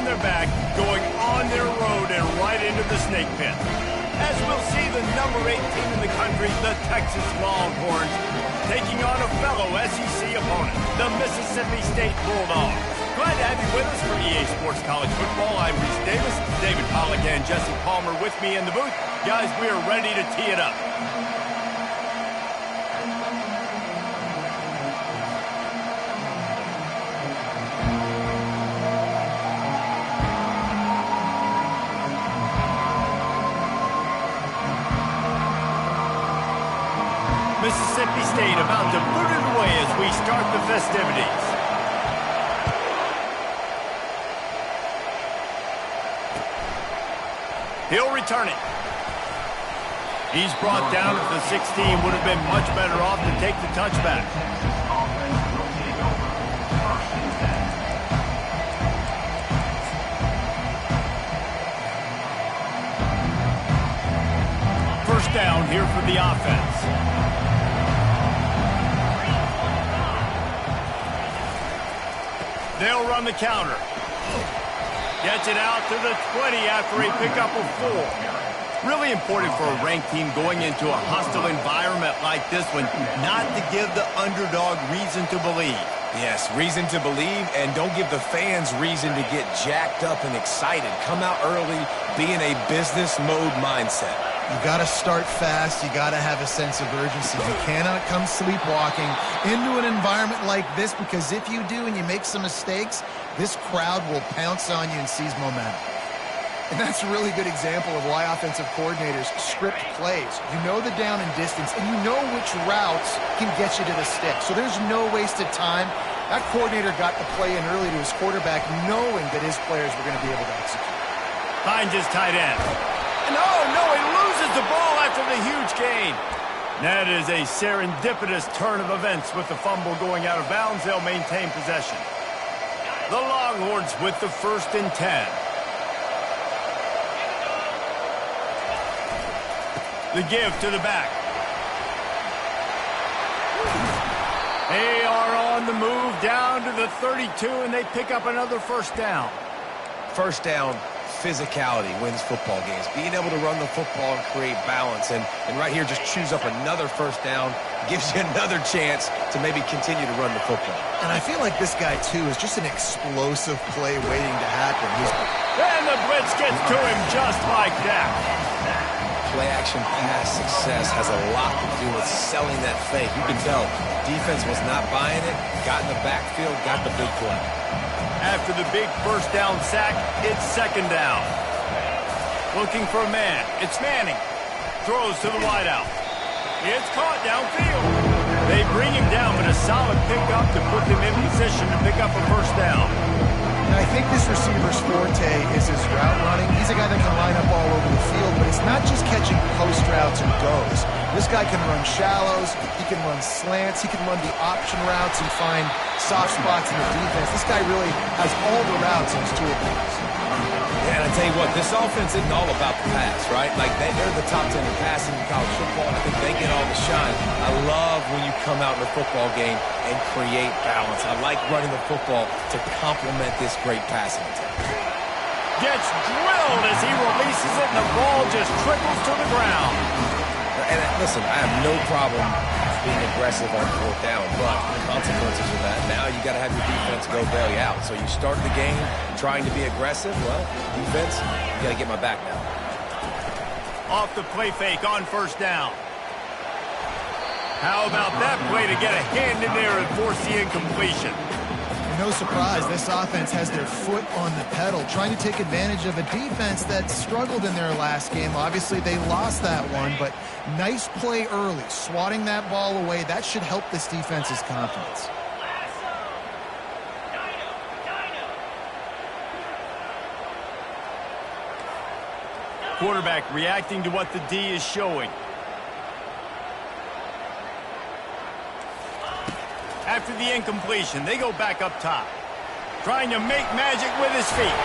on their back, going on their road and right into the snake pit. As we'll see the number 8 team in the country, the Texas Longhorns, taking on a fellow SEC opponent, the Mississippi State Bulldogs. Glad to have you with us for EA Sports College Football. I'm Reese Davis, David Pollack and Jesse Palmer with me in the booth. Guys, we are ready to tee it up. Mississippi State about to put it away as we start the festivities. He'll return it. He's brought down at the 16. Would have been much better off to take the touchback. First down here for the offense. They'll run the counter. Gets it out to the 20 after a pickup of 4. Really important for a ranked team going into a hostile environment like this one, not to give the underdog reason to believe. Yes, reason to believe, and don't give the fans reason to get jacked up and excited. Come out early, be in a business mode mindset. You got to start fast. You got to have a sense of urgency. You cannot come sleepwalking into an environment like this, because if you do and you make some mistakes, this crowd will pounce on you and seize momentum. And that's a really good example of why offensive coordinators script plays. You know the down and distance, and you know which routes can get you to the stick. So there's no wasted time. That coordinator got the play in early to his quarterback, knowing that his players were going to be able to execute. Finds his tight end. And no, he loses the ball after the huge gain. That is a serendipitous turn of events with the fumble going out of bounds. They'll maintain possession. The Longhorns with the 1st and 10. The give to the back. They are on the move down to the 32, and they pick up another first down. First down, physicality wins football games. Being able to run the football and create balance. And right here, just choose up another first down. Gives you another chance to maybe continue to run the football. And I feel like this guy, too, is just an explosive play waiting to happen. And the blitz gets to him just like that. Play-action pass success has a lot to do with selling that fake. You can tell defense was not buying it, got in the backfield, got the big play. After the big first down sack, it's second down. Looking for a man. It's Manning. Throws to the wideout. It's caught downfield. They bring him down, but a solid pickup to put them in position to pick up a first down. And I think this receiver's forte is his route running. He's a guy that can line up all over the field, but it's not just catching post routes and goes. This guy can run shallows, he can run slants, he can run the option routes and find soft spots in the defense. This guy really has all the routes in his toolbox. Yeah, and I tell you what, this offense isn't all about the pass, right? Like, they're the top 10 in passing in college football, and I think they get all the shine. I love when you come out in a football game and create balance. I like running the football to complement this great passing attack. Gets drilled as he releases it, and the ball just trickles to the ground. And listen, I have no problem being aggressive on 4th down, but the consequences of that, now you got to have your defense go bail you out. So you start the game trying to be aggressive. Well, defense, you got to get my back now. Off the play fake on first down. How about that play to get a hand in there and force the incompletion? No surprise, this offense has their foot on the pedal, trying to take advantage of a defense that struggled in their last game. Obviously, they lost that one, but nice play early, swatting that ball away. That should help this defense's confidence. Quarterback reacting to what the D is showing. After the incompletion, they go back up top. Trying to make magic with his feet.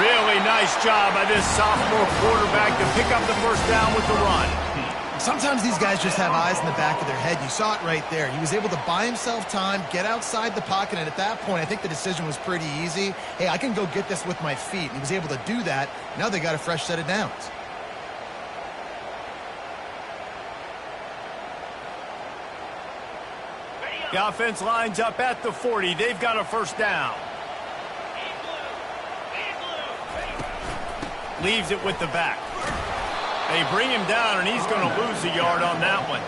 Really nice job by this sophomore quarterback to pick up the first down with the run. Sometimes these guys just have eyes in the back of their head. You saw it right there. He was able to buy himself time, get outside the pocket, and at that point, I think the decision was pretty easy. Hey, I can go get this with my feet. He was able to do that. Now they got a fresh set of downs. The offense lines up at the 40. They've got a first down. Leaves it with the back. They bring him down, and he's going to lose a yard on that one.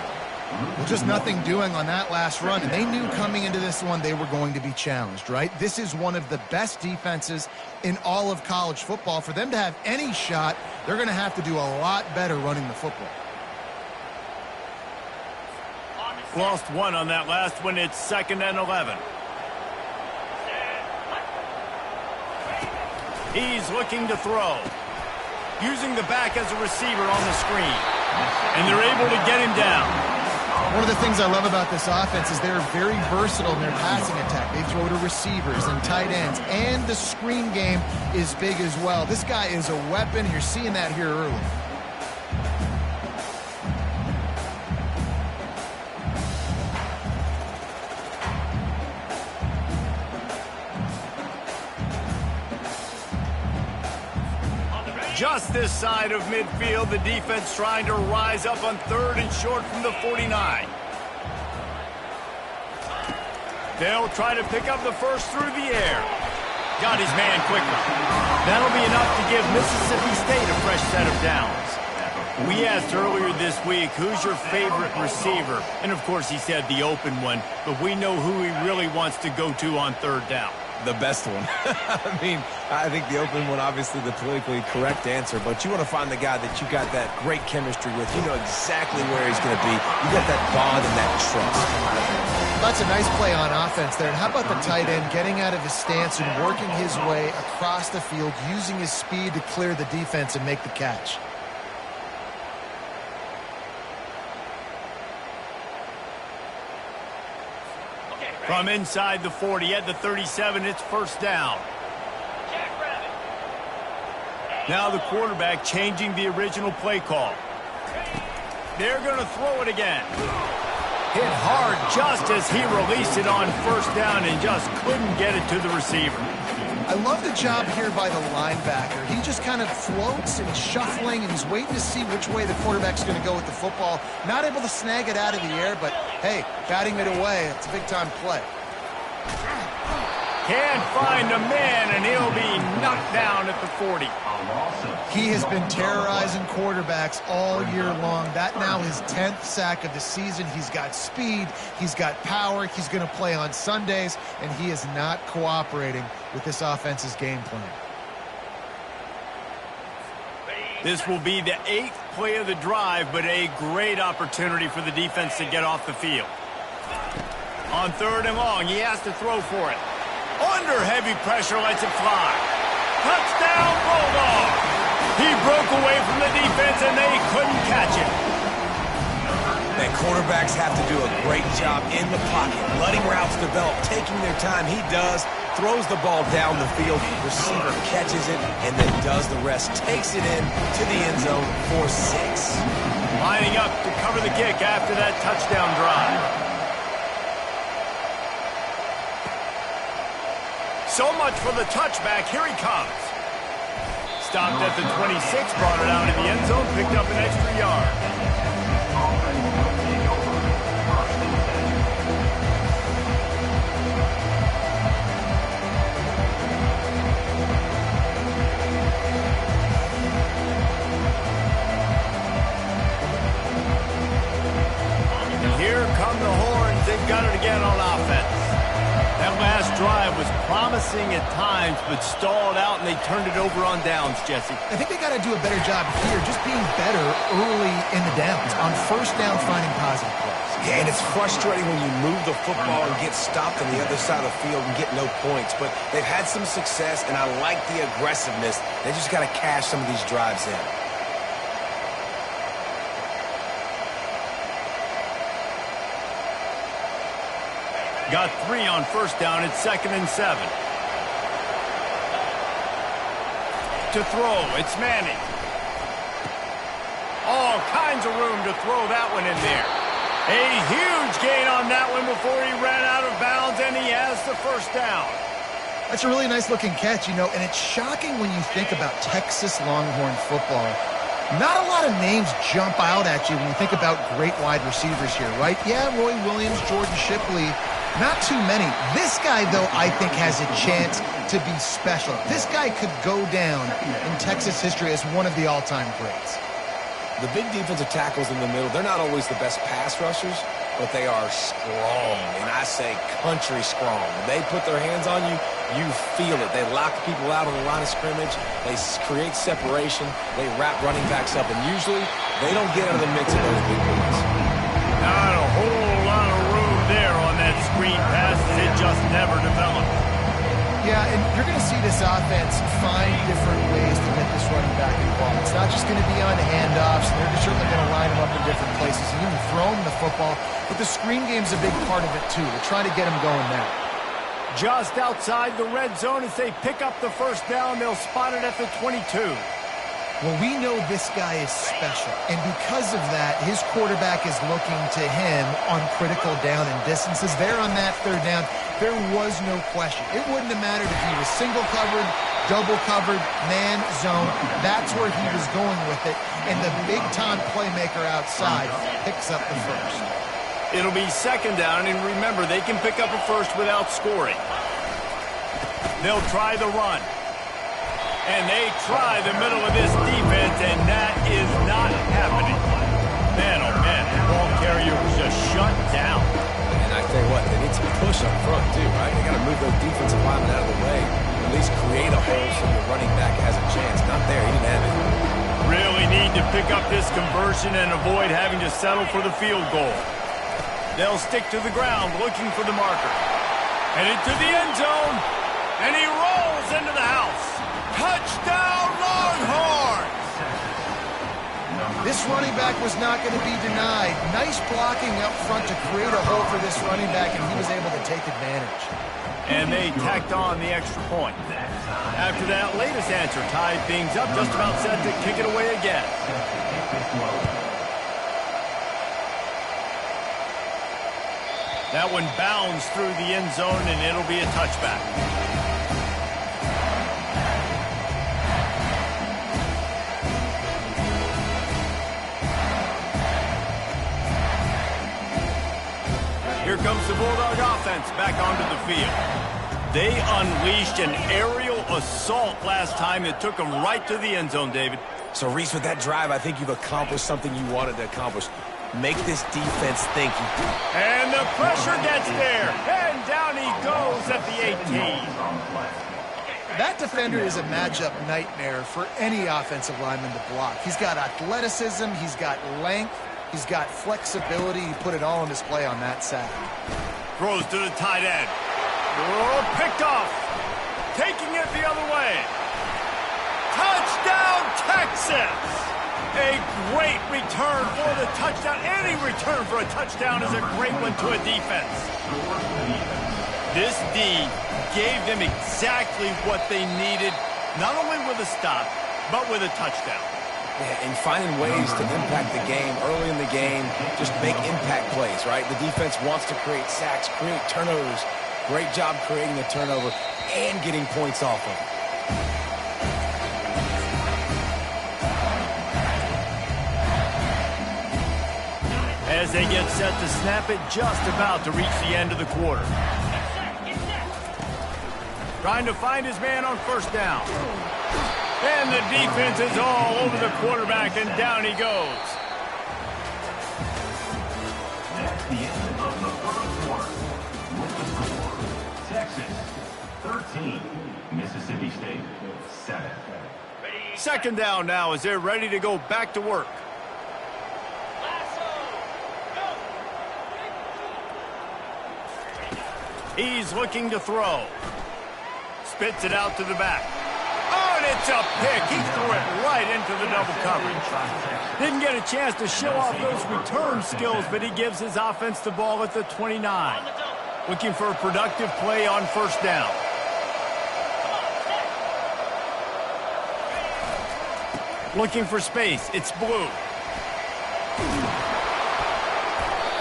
Well, just nothing doing on that last run, and they knew coming into this one they were going to be challenged, right? This is one of the best defenses in all of college football. For them to have any shot, they're going to have to do a lot better running the football. Lost one on that last one. It's 2nd and 11. He's looking to throw. Using the back as a receiver on the screen. And they're able to get him down. One of the things I love about this offense is they're very versatile in their passing attack. They throw to receivers and tight ends. And the screen game is big as well. This guy is a weapon. You're seeing that here early. Just this side of midfield, the defense trying to rise up on 3rd and short from the 49. They'll try to pick up the first through the air. Got his man quickly. That'll be enough to give Mississippi State a fresh set of downs. We asked earlier this week, who's your favorite receiver? And of course he said the open one, but we know who he really wants to go to on 3rd down. The best one. I mean, I think the open one, obviously the politically correct answer, but you want to find the guy that you got that great chemistry with. You know exactly where he's going to be. You got that bond and that trust. That's a nice play on offense there. And how about the tight end getting out of his stance and working his way across the field, using his speed to clear the defense and make the catch? From inside the 40 at the 37, it's first down. Now the quarterback changing the original play call. They're going to throw it again. Hit hard just as he released it on first down and just couldn't get it to the receiver. I love the job here by the linebacker. He just kind of floats and shuffling, and he's waiting to see which way the quarterback's going to go with the football. Not able to snag it out of the air, but, hey, batting it away, it's a big-time play. Can't find a man, and he'll be knocked down at the 40. He has been terrorizing quarterbacks all year long. That now his 10th sack of the season. He's got speed. He's got power. He's going to play on Sundays, and he is not cooperating with this offense's game plan. This will be the 8th play of the drive, but a great opportunity for the defense to get off the field. On 3rd and long, he has to throw for it. Under heavy pressure, lets it fly. Touchdown, Bulldog! He broke away from the defense, and they couldn't catch him. And quarterbacks have to do a great job in the pocket, letting routes develop, taking their time. He does, throws the ball down the field, receiver catches it, and then does the rest, takes it in to the end zone for 6. Lining up to cover the kick after that touchdown drive. So much for the touchback. Here he comes. Stopped at the 26, brought it out in the end zone, picked up an extra yard. And here come the horns. They've got it again on offense. That last drive was promising at times, but stalled out, and they turned it over on downs, Jesse. I think they got to do a better job here, just being better early in the downs, on first down, finding positive plays. Yeah, and it's frustrating when you move the football and get stopped on the other side of the field and get no points. But they've had some success, and I like the aggressiveness. They just got to cash some of these drives in. Got 3 on first down. It's 2nd and 7. To throw, it's Manning. All kinds of room to throw that one in there. A huge gain on that one before he ran out of bounds, and he has the first down. That's a really nice-looking catch, and it's shocking when you think about Texas Longhorn football. Not a lot of names jump out at you when you think about great wide receivers here, right? Yeah, Roy Williams, Jordan Shipley, not too many. This guy, though, I think has a chance to be special. This guy could go down in Texas history as one of the all-time greats. The big defensive tackles in the middle, they're not always the best pass rushers, but they are strong, and I say country strong. When they put their hands on you, you feel it. They lock people out on the line of scrimmage. They create separation. They wrap running backs up, and usually they don't get out of the mix of those big boys. Not a whole lot of room there on that screen pass. It just never developed. Yeah, and you're going to see this offense find different ways to get this running back involved. It's not just going to be on handoffs. They're certainly going to line him up in different places and even throw him the football. But the screen game's a big part of it, too. They're trying to get him going there. Just outside the red zone as they pick up the first down. They'll spot it at the 22. Well, we know this guy is special, and because of that, his quarterback is looking to him on critical down and distances. There on that third down, there was no question. It wouldn't have mattered if he was single covered, double covered, man, zone. That's where he was going with it, and the big-time playmaker outside picks up the first. It'll be second down, and remember, they can pick up a first without scoring. They'll try the run. And they try the middle of this defense, and that is not happening. Man, oh man, the ball carrier was just shut down. And I tell you what, they need some push up front too, right? They got to move those defensive linemen out of the way. At least create a hole so the running back has a chance. Not there, he didn't have it. Really need to pick up this conversion and avoid having to settle for the field goal. They'll stick to the ground looking for the marker. And into the end zone, and he rolls into the house. Touchdown, Longhorns! This running back was not going to be denied. Nice blocking up front to create a hole for this running back, and he was able to take advantage. And they tacked on the extra point. After that latest answer tied things up, just about set to kick it away again. That one bounds through the end zone, and it'll be a touchback. Here comes the Bulldog offense back onto the field. They unleashed an aerial assault last time that took them right to the end zone, David. So, Reese, with that drive, I think you've accomplished something you wanted to accomplish. Make this defense think. And the pressure gets there. And down he goes at the 18. That defender is a matchup nightmare for any offensive lineman to block. He's got athleticism, he's got length, he's got flexibility. He put it all on display on that sack. Throws to the tight end. Oh, picked off. Taking it the other way. Touchdown, Texas! A great return for the touchdown. Any return for a touchdown is a great one to a defense. This D gave them exactly what they needed, not only with a stop, but with a touchdown. Yeah, and finding ways to impact the game early in the game, just make impact plays, right? The defense wants to create sacks, create turnovers. Great job creating a turnover and getting points off of it. As they get set to snap it, just about to reach the end of the quarter. Trying to find his man on first down. And the defense is all over the quarterback, and down he goes. That's the end of the first quarter. Texas, 13. Mississippi State, 7. Second down now as they're ready to go back to work. He's looking to throw. Spits it out to the back. Oh, and it's a pick. He threw it right into the double coverage. Didn't get a chance to show off those return skills, but he gives his offense the ball at the 29. Looking for a productive play on first down. Looking for space. It's Blue.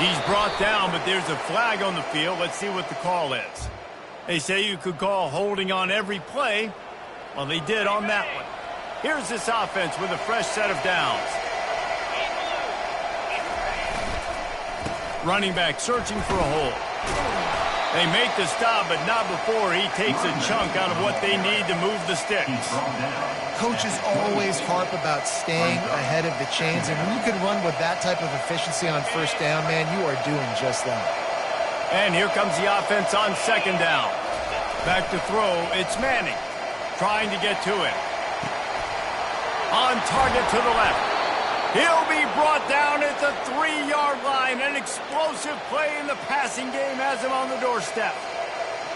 He's brought down, but there's a flag on the field. Let's see what the call is. They say you could call holding on every play. Well, they did on that one. Here's this offense with a fresh set of downs. Running back searching for a hole. They make the stop, but not before he takes a chunk out of what they need to move the sticks. Coaches always harp about staying ahead of the chains, and when you can run with that type of efficiency on first down, man, you are doing just that. And here comes the offense on second down. Back to throw, it's Manning trying to get to it. On target to the left. He'll be brought down at the 3-yard line. An explosive play in the passing game has him on the doorstep.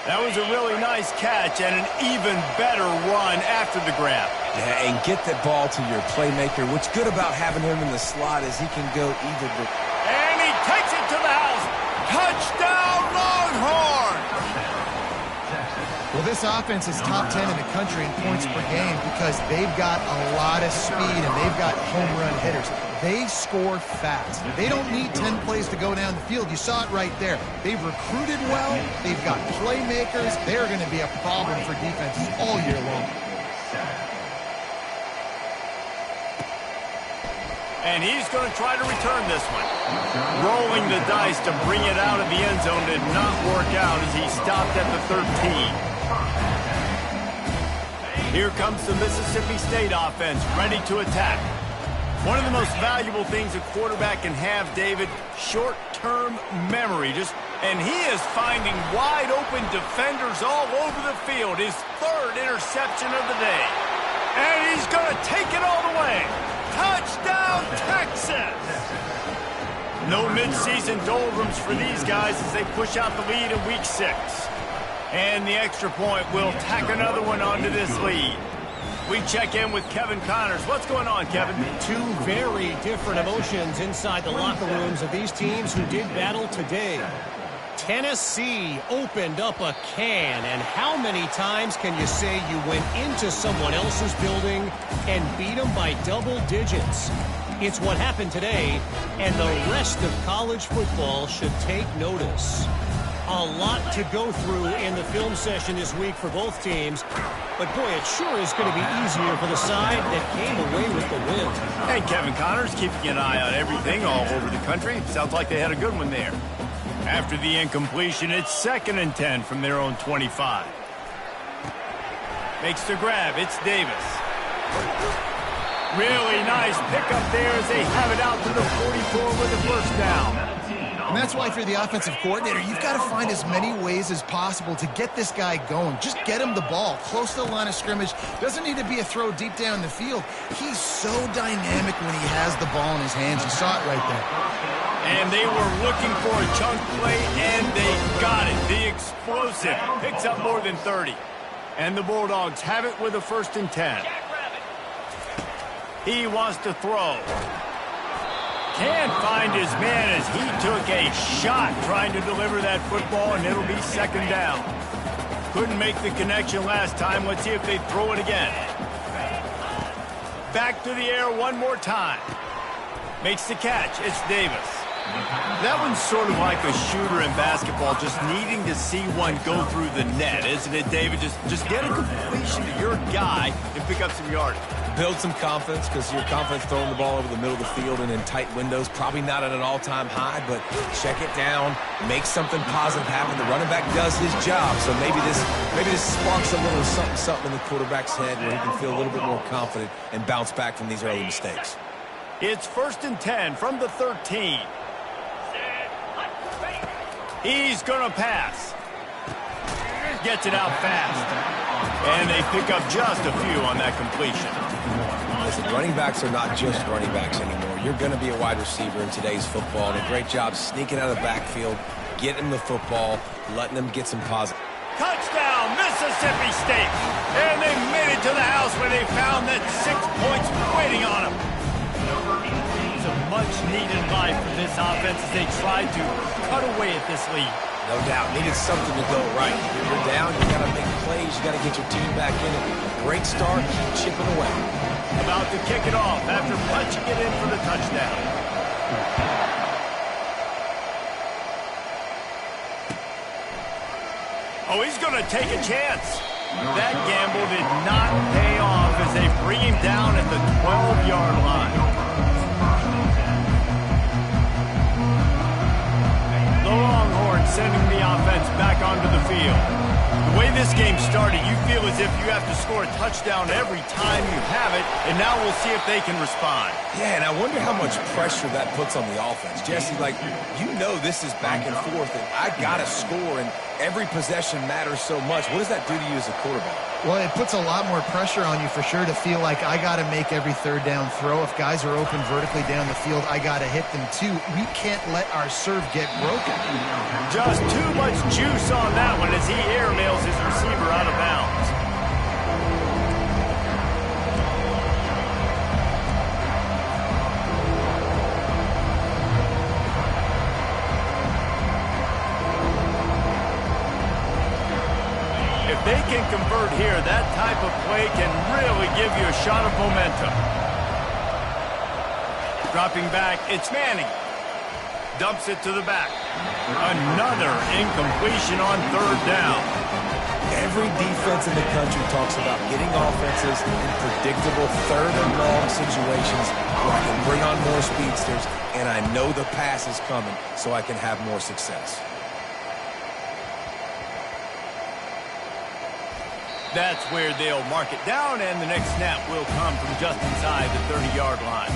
That was a really nice catch and an even better run after the grab. Yeah, and get that ball to your playmaker. What's good about having him in the slot is he can go either. And he takes it to the house. Touchdown, Longhorn! Well, this offense is top 10 in the country in points per game because they've got a lot of speed and they've got home run hitters. They score fast. They don't need 10 plays to go down the field. You saw it right there. They've recruited well. They've got playmakers. They're going to be a problem for defenses all year long. And he's going to try to return this one. Rolling the dice to bring it out of the end zone did not work out as he stopped at the 13. Here comes the Mississippi State offense, ready to attack. One of the most valuable things a quarterback can have, David, short-term memory. And he is finding wide-open defenders all over the field. His third interception of the day. And he's going to take it all the way. Touchdown, Texas! No midseason doldrums for these guys as they push out the lead in Week 6. And the extra point will tack another one onto this lead. We check in with Kevin Connors. What's going on, Kevin? Two very different emotions inside the locker rooms of these teams who did battle today. Tennessee opened up a can, and how many times can you say you went into someone else's building and beat them by double digits? It's what happened today, and the rest of college football should take notice. A lot to go through in the film session this week for both teams, but boy, it sure is going to be easier for the side that came away with the win. Hey, Kevin Connors, keeping an eye on everything all over the country. Sounds like they had a good one there. After the incompletion, it's 2nd and 10 from their own 25. Makes the grab. It's Davis. Really nice pickup there as they have it out to the 44 with the first down. And that's why if you're the offensive coordinator, you've got to find as many ways as possible to get this guy going. Just get him the ball close to the line of scrimmage. Doesn't need to be a throw deep down the field. He's so dynamic when he has the ball in his hands. You saw it right there. And they were looking for a chunk play, and they got it. The explosive picks up more than 30. And the Bulldogs have it with a 1st and 10. He wants to throw. Can't find his man as he took a shot trying to deliver that football, and it'll be 2nd down. Couldn't make the connection last time. Let's see if they throw it again. Back to the air one more time. Makes the catch. It's Davis. That one's sort of like a shooter in basketball, just needing to see one go through the net, isn't it, David? Just get a completion to your guy and pick up some yardage. Build some confidence, because your confidence throwing the ball over the middle of the field and in tight windows, probably not at an all-time high, but check it down, make something positive happen. The running back does his job, so maybe this sparks a little something in the quarterback's head where he can feel a little bit more confident and bounce back from these early mistakes. It's 1st and 10 from the 13. He's going to pass. Gets it out fast. And they pick up just a few on that completion. Listen, running backs are not just running backs anymore. You're going to be a wide receiver in today's football. And a great job sneaking out of the backfield, getting the football, letting them get some positive. Touchdown, Mississippi State. And they made it to the house where they found that 6 points waiting on them. It's a much-needed life for this offense as they tried to cut away at this lead. No doubt. Needed something to go right. If you're down, you got to make plays. You got to get your team back in it. Great start. Keep chipping away. About to kick it off after punching it in for the touchdown. Oh, he's going to take a chance. That gamble did not pay off as they bring him down at the 12-yard line. The Longhorns sending the offense back onto the field. The way this game started, you feel as if you have to score a touchdown every time you have it, and now we'll see if they can respond. Yeah, and I wonder how much pressure that puts on the offense. Jesse, like, you know this is back and forth, and I got to score, and every possession matters so much. What does that do to you as a quarterback? Well, it puts a lot more pressure on you for sure to feel like I got to make every third down throw. If guys are open vertically down the field, I got to hit them too. We can't let our serve get broken. Just too much juice on that one as he airmails his receiver out of bounds. If they can convert here, that type of play can really give you a shot of momentum. Dropping back, it's Manning. Dumps it to the back. Another incompletion on third down. Every defense in the country talks about getting offenses in predictable third and long situations where I can bring on more speedsters, and I know the pass is coming, so I can have more success. That's where they'll mark it down, and the next snap will come from just inside the 30-yard line.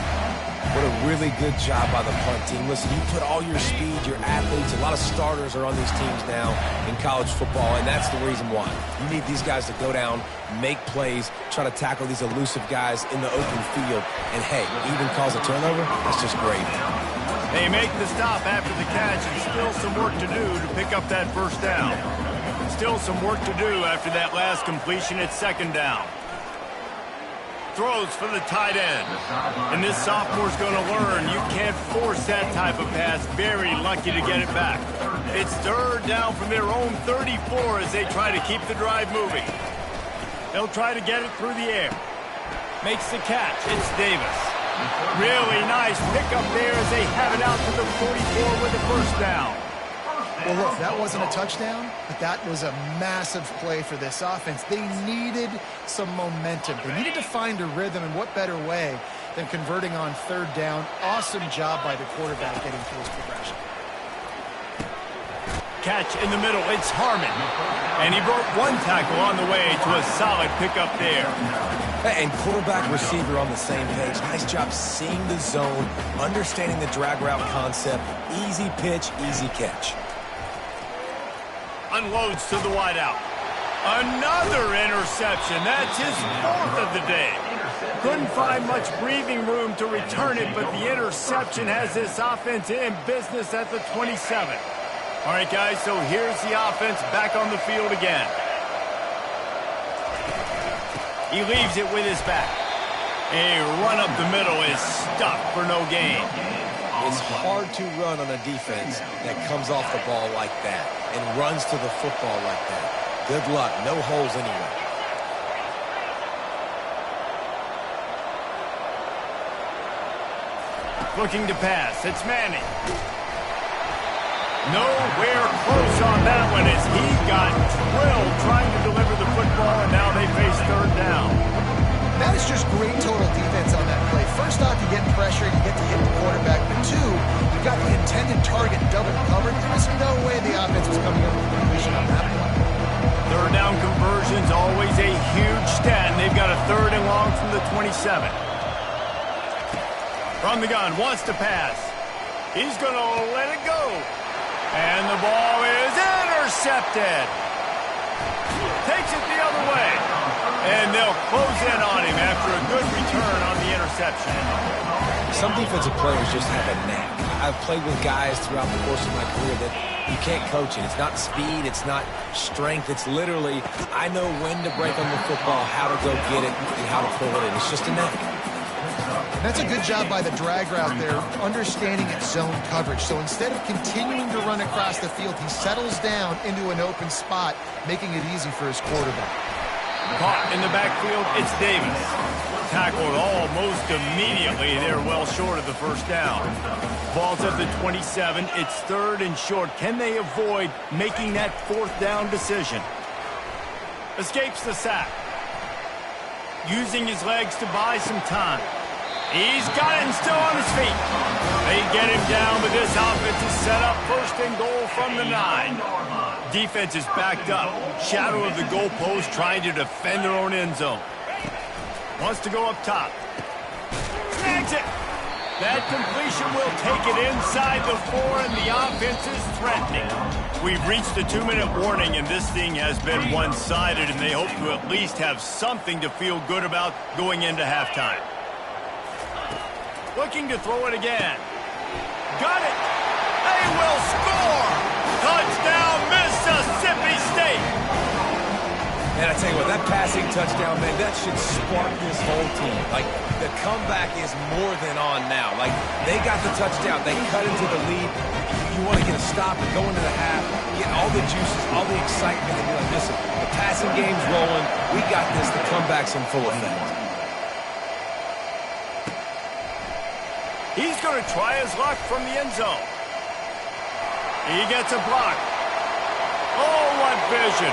What a really good job by the punt team. Listen, you put all your speed, your athletes, a lot of starters are on these teams now in college football, and that's the reason why. You need these guys to go down, make plays, try to tackle these elusive guys in the open field, and hey, even cause a turnover, that's just great. They make the stop after the catch, and still some work to do to pick up that first down. Still some work to do after that last completion at second down. Throws for the tight end. And this sophomore's going to learn you can't force that type of pass. Very lucky to get it back. It's third down from their own 34 as they try to keep the drive moving. They'll try to get it through the air. Makes the catch. It's Davis. Really nice pickup there as they have it out to the 44 with the first down. Well, look, that wasn't a touchdown, but that was a massive play for this offense. They needed some momentum. They needed to find a rhythm, and what better way than converting on third down. Awesome job by the quarterback getting through his progression. Catch in the middle, it's Harmon. And he broke one tackle on the way to a solid pickup there. And quarterback receiver on the same page. Nice job seeing the zone, understanding the drag route concept. Easy pitch, easy catch. Unloads to the wideout. Another interception. That's his fourth of the day. Couldn't find much breathing room to return it, but the interception has this offense in business at the 27. All right, guys, so here's the offense back on the field again. He leaves it with his back. A run up the middle is stuck for no gain. It's hard to run on a defense that comes off the ball like that and runs to the football like that. Good luck. No holes anywhere. Looking to pass. It's Manning. Nowhere close on that one as he got drilled trying to deliver the football, and now they face third down. That is just great total defense on that play. First off, you get pressure, you get to hit the quarterback. But two, you got the intended target double covered. There was no way the offense was coming up with a completion on that play. Third down conversion's always a huge stat, and they've got a third and long from the 27. From the gun, wants to pass. He's going to let it go. And the ball is intercepted. Takes it the other way. And they'll close in on him after a good return on the interception. Some defensive players just have a knack. I've played with guys throughout the course of my career that you can't coach it. It's not speed, it's not strength. It's literally, I know when to break on the football, how to go get it, and how to pull it in. It's just a knack. That's a good job by the drag route there, understanding its zone coverage. So instead of continuing to run across the field, he settles down into an open spot, making it easy for his quarterback. Caught in the backfield, it's Davis. tackled almost immediately. They're well short of the first down. Ball's at the 27. It's 3rd and short. Can they avoid making that 4th down decision? Escapes the sack. Using his legs to buy some time. He's got it and still on his feet. They get him down, but this offense is set up 1st and goal from the 9. Defense is backed up. Shadow of the goalpost trying to defend their own end zone. Wants to go up top. Snags it. That completion will take it inside the 4, and the offense is threatening. We've reached the 2-minute warning, and this thing has been one-sided, and they hope to at least have something to feel good about going into halftime. Looking to throw it again. Got it. They will score. Touchdown, Mississippi State. And I tell you what, that passing touchdown, man, that should spark this whole team. Like, the comeback is more than on now. Like, they got the touchdown. They cut into the lead. You want to get a stop and go into the half, get all the juices, all the excitement, and be like, listen, the passing game's rolling. We got this. The comeback's in full effect. He's going to try his luck from the end zone. He gets a block. Oh, what vision.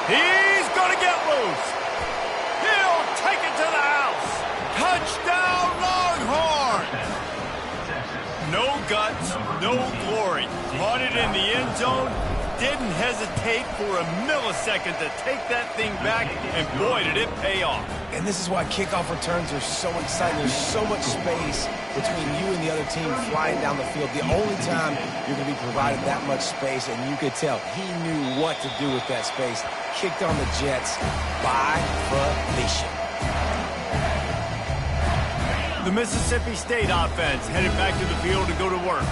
He's going to get loose. He'll take it to the house. Touchdown, Longhorns. No guts, no glory. Caught it in the end zone. Didn't hesitate for a millisecond to take that thing back, and boy, did it pay off. And this is why kickoff returns are so exciting. There's so much space between you and the other team flying down the field. The only time you're going to be provided that much space, and you could tell he knew what to do with that space. Kicked on the Jets by volition. The Mississippi State offense headed back to the field to go to work.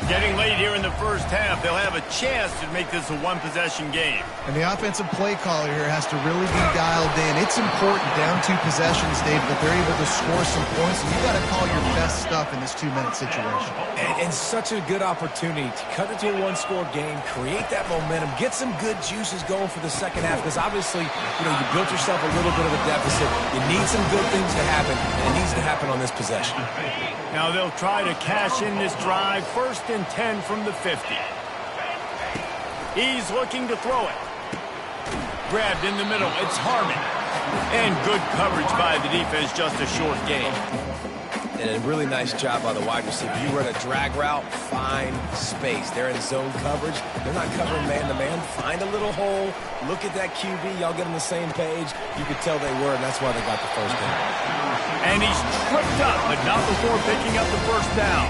Getting late here in the first half, they'll have a chance to make this a one-possession game. And the offensive play caller here has to really be dialed in. It's important down 2 possessions, Dave, that they're able to score some points. And you got to call your best stuff in this 2-minute situation. And such a good opportunity to cut into a 1-score game, create that momentum, get some good juices going for the second half. Because obviously, you built yourself a little bit of a deficit. You need some good things to happen, and it needs to happen on this possession. Now they'll try to cash in this drive. 1st and 10 from the 50. He's looking to throw it. Grabbed in the middle. It's Harmon. And good coverage by the defense. Just a short gain. And a really nice job by the wide receiver. You run a drag route, find space. They're in zone coverage. They're not covering man-to-man. Find a little hole. Look at that QB. Y'all get on the same page. You could tell they were, and that's why they got the first down. And he's tripped up, but not before picking up the first down.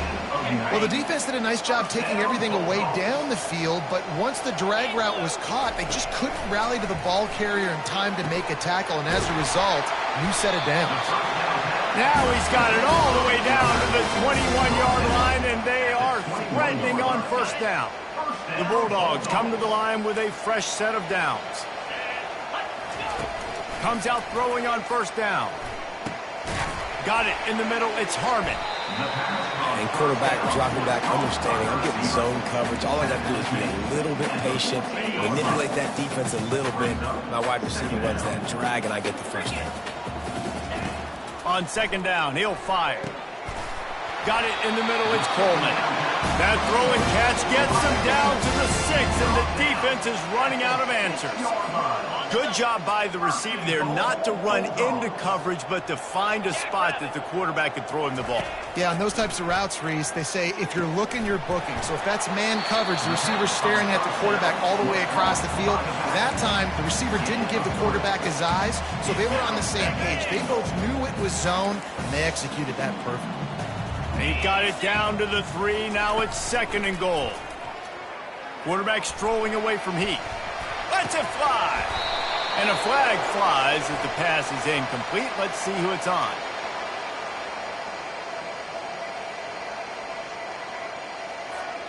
Well, the defense did a nice job taking everything away down the field, but once the drag route was caught, they just couldn't rally to the ball carrier in time to make a tackle, and as a result, new set of downs. Now he's got it all the way down to the 21-yard line, and they are threatening on first down. The Bulldogs come to the line with a fresh set of downs. Comes out throwing on first down. Got it in the middle. It's Harmon. And quarterback dropping back, understanding I'm getting zone coverage. All I got to do is be a little bit patient, manipulate that defense a little bit. My wide receiver runs that drag, and I get the first down. On second down, he'll fire. Got it in the middle. It's Coleman. That throw and catch gets them down to the 6, and the defense is running out of answers. Good job by the receiver there not to run into coverage, but to find a spot that the quarterback could throw him the ball. Yeah, on those types of routes, Reese, they say if you're looking, you're booking. So if that's man coverage, the receiver's staring at the quarterback all the way across the field. That time, the receiver didn't give the quarterback his eyes, so they were on the same page. They both knew it was zone, and they executed that perfectly. He got it down to the 3. Now it's 2nd and goal. Quarterback strolling away from Heat. Lets it fly. And a flag flies as the pass is incomplete. Let's see who it's on.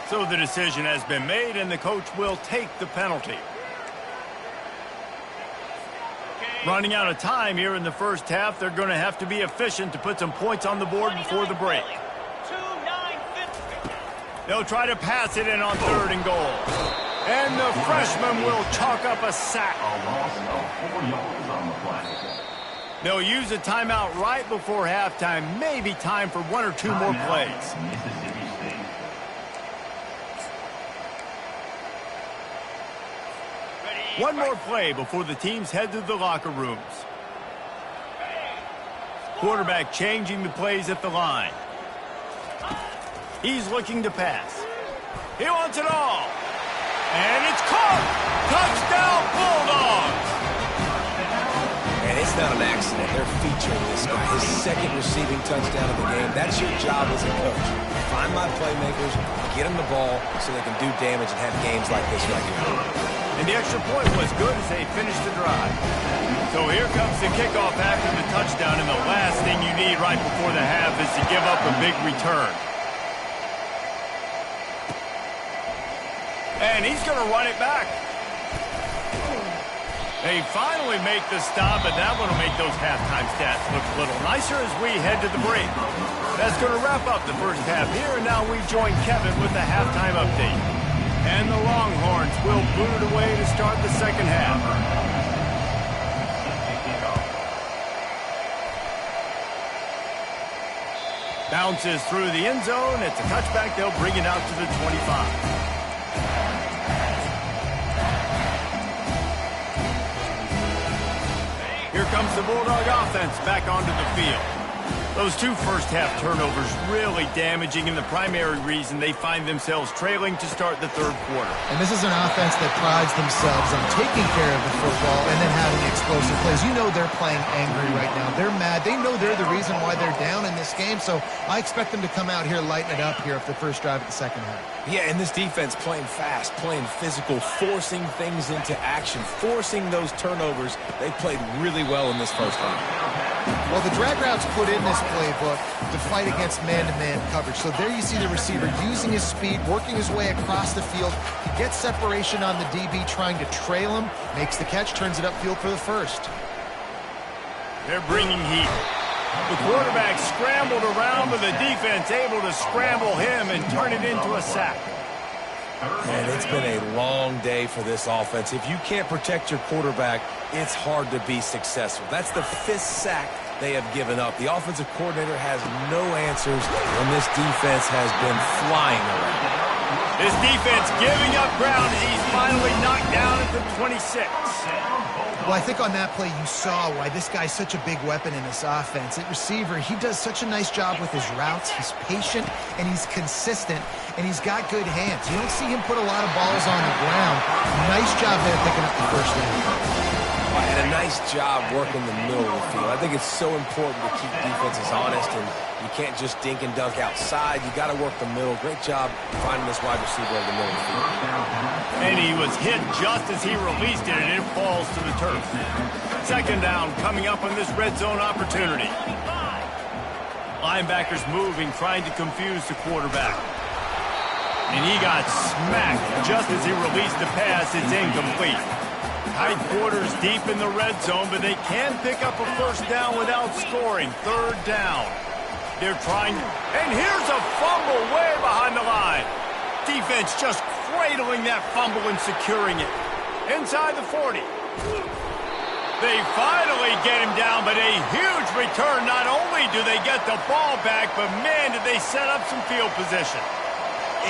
So the decision has been made, and the coach will take the penalty. Running out of time here in the first half. They're going to have to be efficient to put some points on the board before the break. They'll try to pass it in on 3rd and goal. And the freshman will chalk up a sack. A loss of 4 yards on the play. They'll use a timeout right before halftime. Maybe time for one or two more plays. Mississippi State. One more play before the teams head to the locker rooms. Quarterback changing the plays at the line. He's looking to pass. He wants it all. And it's caught. Touchdown Bulldogs. And it's not an accident. They're featuring this guy. His second receiving touchdown of the game. That's your job as a coach. Find my playmakers, get them the ball so they can do damage and have games like this right here. And the extra point was good as they finished the drive. So here comes the kickoff after the touchdown, and the last thing you need right before the half is to give up a big return. And he's going to run it back. They finally make the stop, and that one will make those halftime stats look a little nicer as we head to the break. That's going to wrap up the first half here, and now we join Kevin with the halftime update. And the Longhorns will boot it away to start the second half. Bounces through the end zone. It's a touchback. They'll bring it out to the 25. Here comes the Bulldog offense back onto the field. Those two first-half turnovers really damaging, and the primary reason they find themselves trailing to start the third quarter. And this is an offense that prides themselves on taking care of the football and then having explosive plays. You know they're playing angry right now. They're mad. They know they're the reason why they're down in this game, so I expect them to come out here, lighten it up here for the first drive of the second half. Yeah, and this defense playing fast, playing physical, forcing things into action, forcing those turnovers. They played really well in this first half. Well, the drag routes put in this playbook to fight against man-to-man coverage. So there you see the receiver using his speed, working his way across the field. He gets separation on the DB, trying to trail him, makes the catch, turns it upfield for the first. They're bringing heat. The quarterback scrambled around, but the defense able to scramble him and turn it into a sack. And it's been a long day for this offense. If you can't protect your quarterback, it's hard to be successful. That's the fifth sack they have given up. The offensive coordinator has no answers, and this defense has been flying around. This defense giving up ground as he's finally knocked down at the 26. Well, I think on that play you saw why this guy's such a big weapon in this offense. At receiver, he does such a nice job with his routes. He's patient, and he's consistent, and he's got good hands. You don't see him put a lot of balls on the ground. Nice job there picking up the first down. And a nice job working the middle of the field. I think it's so important to keep defenses honest, and you can't just dink and dunk outside. You got to work the middle. Great job finding this wide receiver over the middle of the field. And he was hit just as he released it, and it falls to the turf. Second down coming up on this red zone opportunity. Linebackers moving, trying to confuse the quarterback. And he got smacked just as he released the pass. It's incomplete. Tight quarters deep in the red zone, but they can pick up a first down without scoring. Third down. They're trying, and here's a fumble way behind the line. Defense just cradling that fumble and securing it. Inside the 40. They finally get him down, but a huge return. Not only do they get the ball back, but man, did they set up some field position.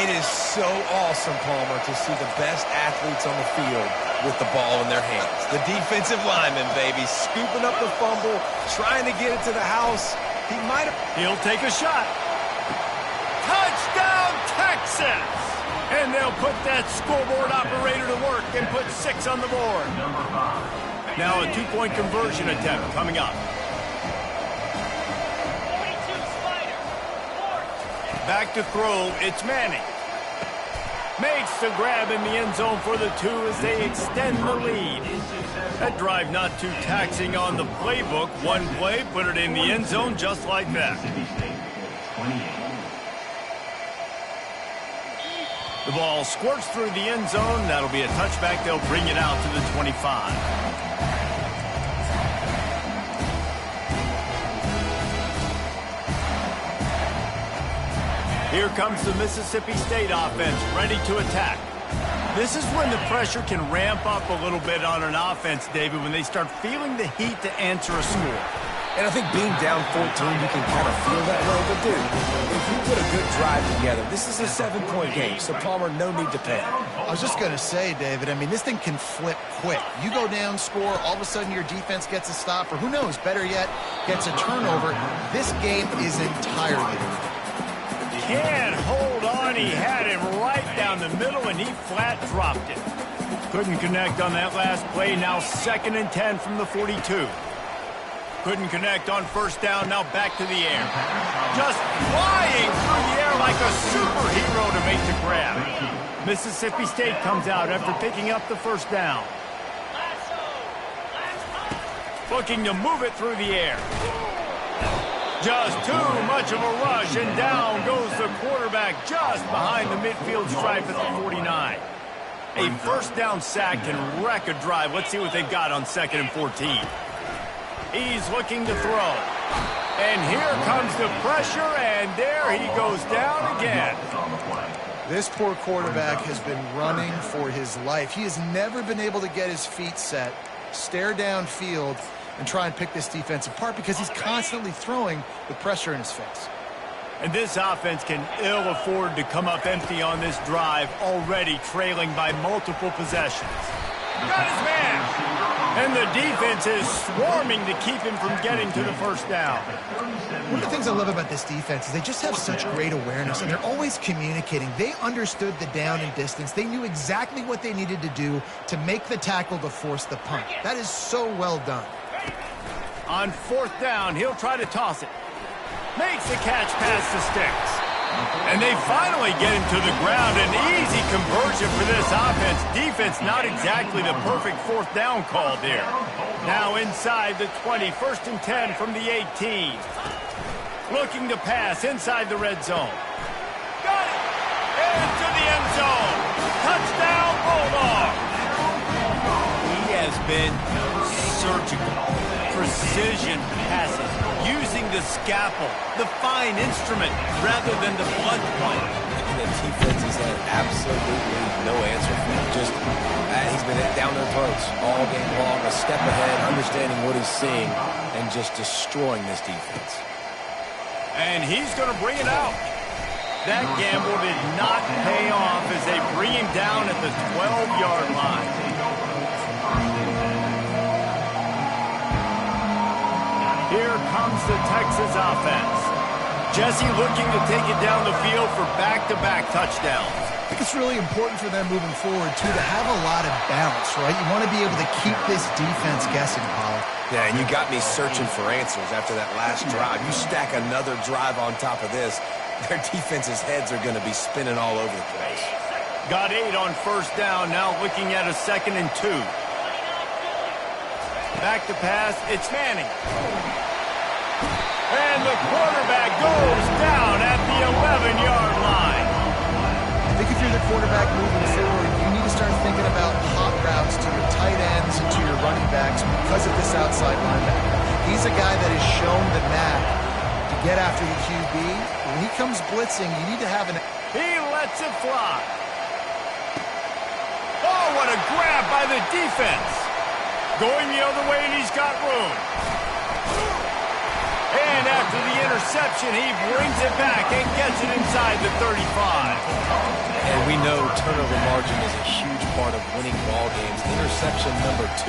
It is so awesome, Palmer, to see the best athletes on the field with the ball in their hands. The defensive lineman, baby, scooping up the fumble, trying to get it to the house. He might have... He'll take a shot. Touchdown, Texas! And they'll put that scoreboard operator to work and put 6 on the board. Now a two-point conversion attempt coming up. Back to throw, it's Manning. Makes the grab in the end zone for the 2 as they extend the lead. That drive not too taxing on the playbook. One play, put it in the end zone just like that. The ball squirts through the end zone. That'll be a touchback. They'll bring it out to the 25. Here comes the Mississippi State offense, ready to attack. This is when the pressure can ramp up a little bit on an offense, David, when they start feeling the heat to answer a score. And I think being down 14, you can kind of feel that way. But, dude, if you put a good drive together, this is a 7-point game, so Palmer, no need to panic. I was just going to say, David, I mean, this thing can flip quick. You go down, score, all of a sudden your defense gets a stop, or who knows, better yet, gets a turnover. This game is entirely different. Can't hold on. He had him right down the middle, and he flat dropped it. Couldn't connect on that last play. Now 2nd and 10 from the 42. Couldn't connect on first down. Now back to the air. Just flying through the air like a superhero to make the grab. Mississippi State comes out after picking up the first down. Looking to move it through the air. Just too much of a rush, and down goes the quarterback just behind the midfield stripe at the 49. A first down sack can wreck a drive. Let's see what they've got on 2nd and 14. He's looking to throw. And here comes the pressure, and there he goes down again. This poor quarterback has been running for his life. He has never been able to get his feet set, stare downfield, and try and pick this defense apart because he's constantly throwing with pressure in his face. And this offense can ill afford to come up empty on this drive, already trailing by multiple possessions. Got his man! And the defense is swarming to keep him from getting to the first down. One of the things I love about this defense is they just have such great awareness, and they're always communicating. They understood the down and distance. They knew exactly what they needed to do to make the tackle to force the punt. That is so well done. On 4th down, he'll try to toss it. Makes the catch past the sticks. And they finally get him to the ground. An easy conversion for this offense. Defense not exactly the perfect 4th down call there. Now inside the 20, 1st and 10 from the 18. Looking to pass inside the red zone. Got it! Into the end zone. Touchdown, Bulldog! He has been surgical. Precision passes. Using the scalpel, the fine instrument, rather than the blunt one. And the defense has had absolutely no answer for him. Just, he's been down their throats all game long, a step ahead, understanding what he's seeing, and just destroying this defense. And he's going to bring it out. That gamble did not pay off as they bring him down at the 12-yard line. Here comes the Texas offense. Jesse looking to take it down the field for back-to-back touchdowns. I think it's really important for them moving forward, too, to have a lot of balance, right? You want to be able to keep this defense guessing, Pollock. Yeah, and you got me searching for answers after that last drive. You stack another drive on top of this, their defense's heads are going to be spinning all over the place. Got 8 on first down, now looking at a 2nd and 2. Back to pass, it's Manning. And the quarterback goes down at the 11-yard line. I think if you're the quarterback moving forward, you need to start thinking about hot routes to your tight ends and to your running backs because of this outside linebacker. He's a guy that has shown the knack to get after the QB. When he comes blitzing, you need to have an... He lets it fly. Oh, what a grab by the defense. Going the other way, and he's got room. And after the interception, he brings it back and gets it inside the 35. And we know turnover margin is a huge part of winning ball games. Interception number 2.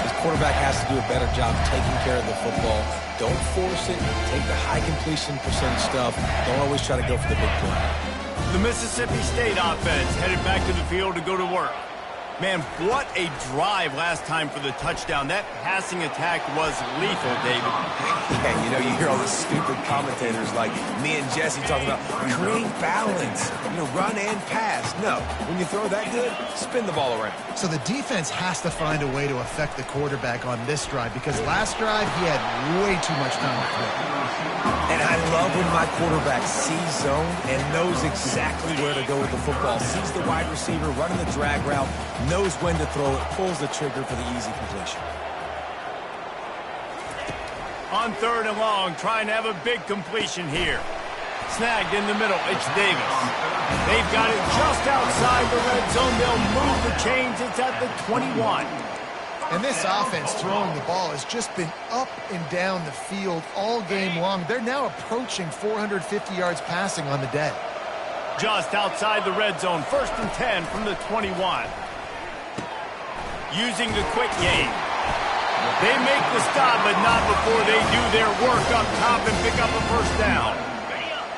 His quarterback has to do a better job taking care of the football. Don't force it. Take the high completion percentage stuff. Don't always try to go for the big play. The Mississippi State offense headed back to the field to go to work. Man, what a drive last time for the touchdown. That passing attack was lethal, David. Yeah, you know, you hear all the stupid commentators like me and Jesse talking about create balance, run and pass. No, when you throw that good, spin the ball around. So the defense has to find a way to affect the quarterback on this drive because last drive he had way too much time to throw. And I love when my quarterback sees zone and knows exactly where to go with the football. Sees the wide receiver running the drag route, knows when to throw it, pulls the trigger for the easy completion. On 3rd and long, trying to have a big completion here. Snagged in the middle. It's Davis. They've got it just outside the red zone. They'll move the chains. It's at the 21. And this offense throwing the ball has just been up and down the field all game long. They're now approaching 450 yards passing on the day. Just outside the red zone. 1st and 10 from the 21. Using the quick game. They make the stop, but not before they do their work up top and pick up a first down.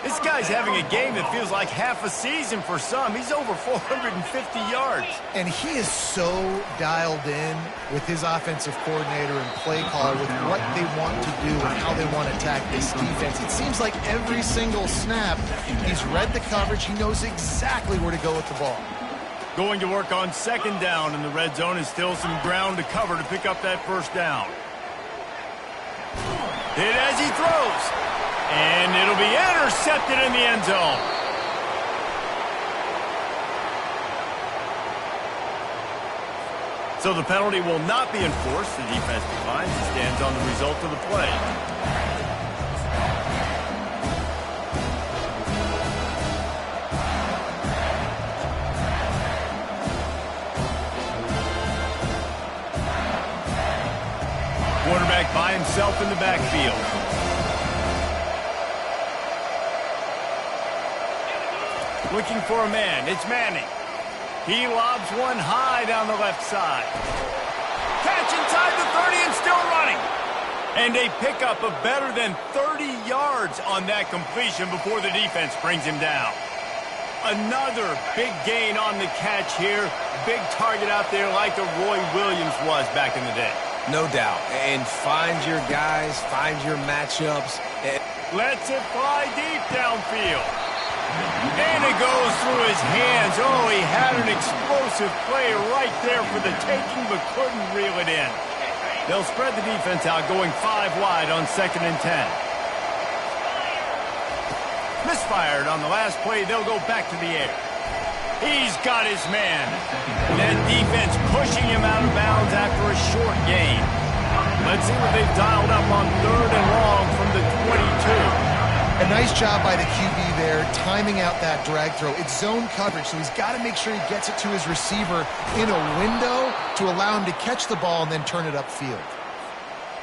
This guy's having a game that feels like half a season for some. He's over 450 yards. And he is so dialed in with his offensive coordinator and play caller with what they want to do and how they want to attack this defense. It seems like every single snap, he's read the coverage. He knows exactly where to go with the ball. Going to work on 2nd down in the red zone and still some ground to cover to pick up that first down. Hit as he throws. And it'll be intercepted in the end zone. So the penalty will not be enforced. The defense declines and stands on the result of the play. Quarterback by himself in the backfield. Looking for a man. It's Manning. He lobs one high down the left side. Catch inside the 30 and still running. And a pickup of better than 30 yards on that completion before the defense brings him down. Another big gain on the catch here. Big target out there like the Roy Williams was back in the day. No doubt. And find your guys, find your matchups. Lets it fly deep downfield. And it goes through his hands. Oh, he had an explosive play right there for the taking, but couldn't reel it in. They'll spread the defense out, going 5 wide on 2nd and 10. Misfired on the last play. They'll go back to the air. He's got his man. That defense pushing him out of bounds after a short gain. Let's see what they've dialed up on 3rd and long from the 22. A nice job by the QB there, timing out that drag throw. It's zone coverage, so he's got to make sure he gets it to his receiver in a window to allow him to catch the ball and then turn it upfield.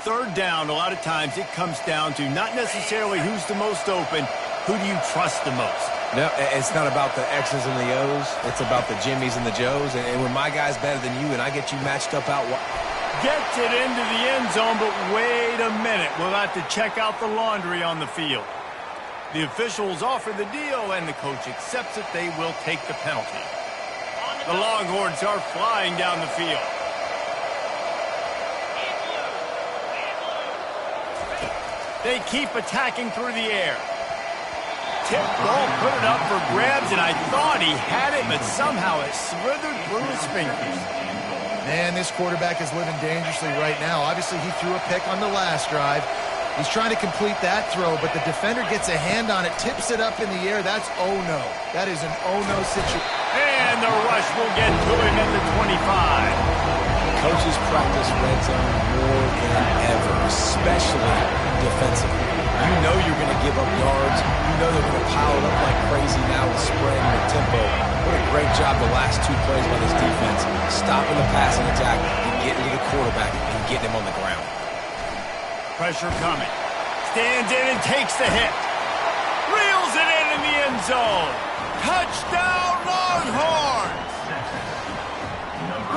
3rd down, a lot of times it comes down to not necessarily who's the most open, who do you trust the most? No, it's not about the X's and the O's. It's about the Jimmys and the Joes. And when my guy's better than you and I get you matched up out... Gets it into the end zone, but wait a minute. We'll have to check out the laundry on the field. The officials offer the deal, and the coach accepts it. They will take the penalty. The Longhorns are flying down the field. They keep attacking through the air. Tip ball, put it up for grabs, and I thought he had it, but somehow it slithered through his fingers. Man, this quarterback is living dangerously right now. Obviously, he threw a pick on the last drive. He's trying to complete that throw, but the defender gets a hand on it, tips it up in the air. That's oh-no. That is an oh-no situation. And the rush will get to him at the 25. Coaches practice red zone more than ever, especially defensively. You know you're going to give up yards. You know they're going to pile it up like crazy now with spread and with tempo. What a great job the last 2 plays by this defense, stopping the passing attack and getting to the quarterback and getting him on the ground. Pressure coming. Stands in and takes the hit. Reels it in the end zone. Touchdown, Longhorns!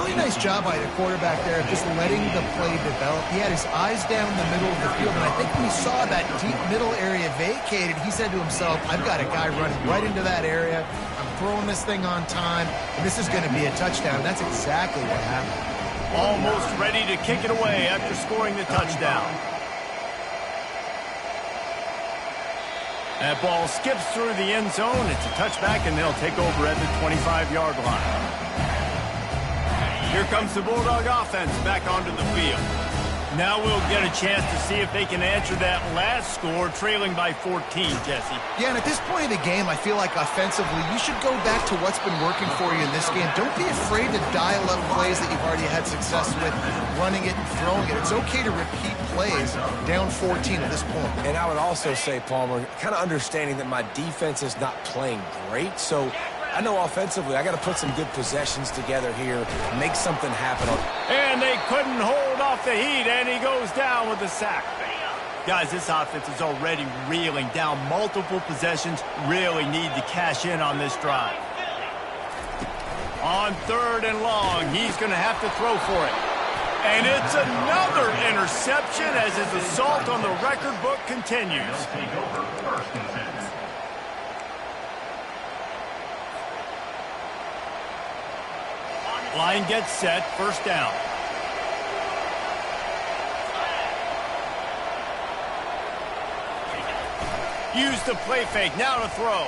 Really nice job by the quarterback there of just letting the play develop. He had his eyes down the middle of the field, and I think when he saw that deep middle area vacated, he said to himself, I've got a guy running right into that area. I'm throwing this thing on time, and this is going to be a touchdown. That's exactly what happened. Almost ready to kick it away after scoring the touchdown. That ball skips through the end zone. It's a touchback, and they'll take over at the 25-yard line. Here comes the Bulldog offense back onto the field. Now we'll get a chance to see if they can answer that last score, trailing by 14, Jesse. Yeah, and at this point in the game, I feel like offensively, you should go back to what's been working for you in this game. Don't be afraid to dial up plays that you've already had success with, running it and throwing it. It's okay to repeat plays down 14 at this point. And I would also say, Palmer, kind of understanding that my defense is not playing great, so I know offensively I got to put some good possessions together here, make something happen. And they couldn't hold off the heat, and he goes down with the sack. Guys, this offense is already reeling down multiple possessions. Really need to cash in on this drive. On 3rd and long, he's going to have to throw for it. And it's another interception as his assault on the record book continues. Take over 1st and 10. Line gets set, 1st down. Use the play fake, now to throw.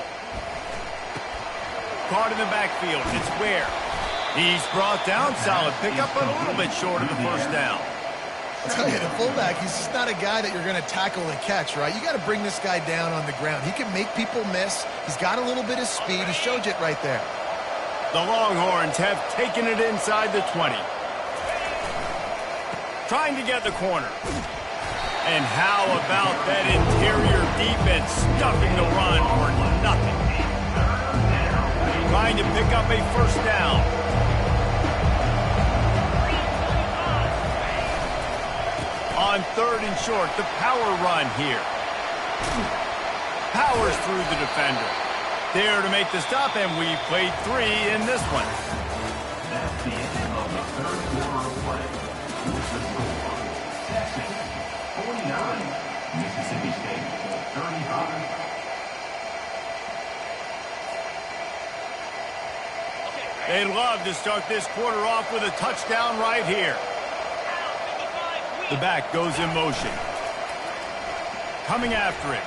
Caught in the backfield, it's Ware. He's brought down, solid pickup, but a little bit short of the 1st down. I'll tell you, the fullback, he's just not a guy that you're going to tackle and catch, right? You got to bring this guy down on the ground. He can make people miss. He's got a little bit of speed. He showed you it right there. The Longhorns have taken it inside the 20. Trying to get the corner. And how about that interior defense stuffing the run for nothing? Trying to pick up a 1st down. On 3rd and short, the power run here. Powers through the defender. There to make the stop, and we played 3 in this one. That's the end of the 3rd quarter of play. With the score, Texas 49, Mississippi State 35. They'd love to start this quarter off with a touchdown right here. The back goes in motion. Coming after it.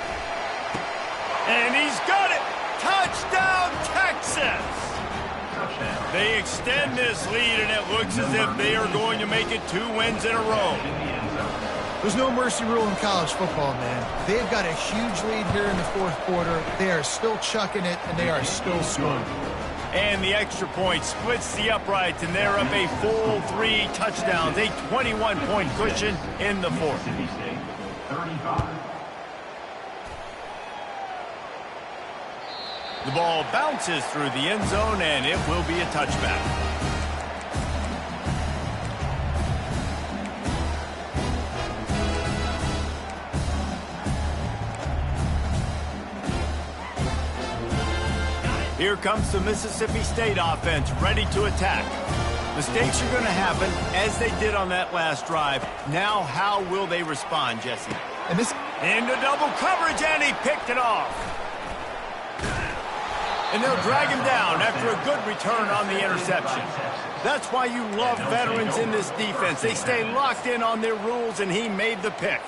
And he's got it! Touchdown, Texas! Touchdown. They extend this lead, and it looks as if they are going to make it 2 wins in a row. There's no mercy rule in college football, man. They've got a huge lead here in the 4th quarter. They are still chucking it, and they are still scoring. And the extra point splits the uprights, and they're up a full 3 touchdowns, a 21-point cushion in the 4th. Mississippi State 35. The ball bounces through the end zone, and it will be a touchback. Here comes the Mississippi State offense, ready to attack. Mistakes are going to happen, as they did on that last drive. Now, how will they respond, Jesse? And this Into double coverage, and he picked it off. And they'll drag him down after a good return on the interception. That's why you love veterans in this defense. They stay locked in on their rules, and he made the pick.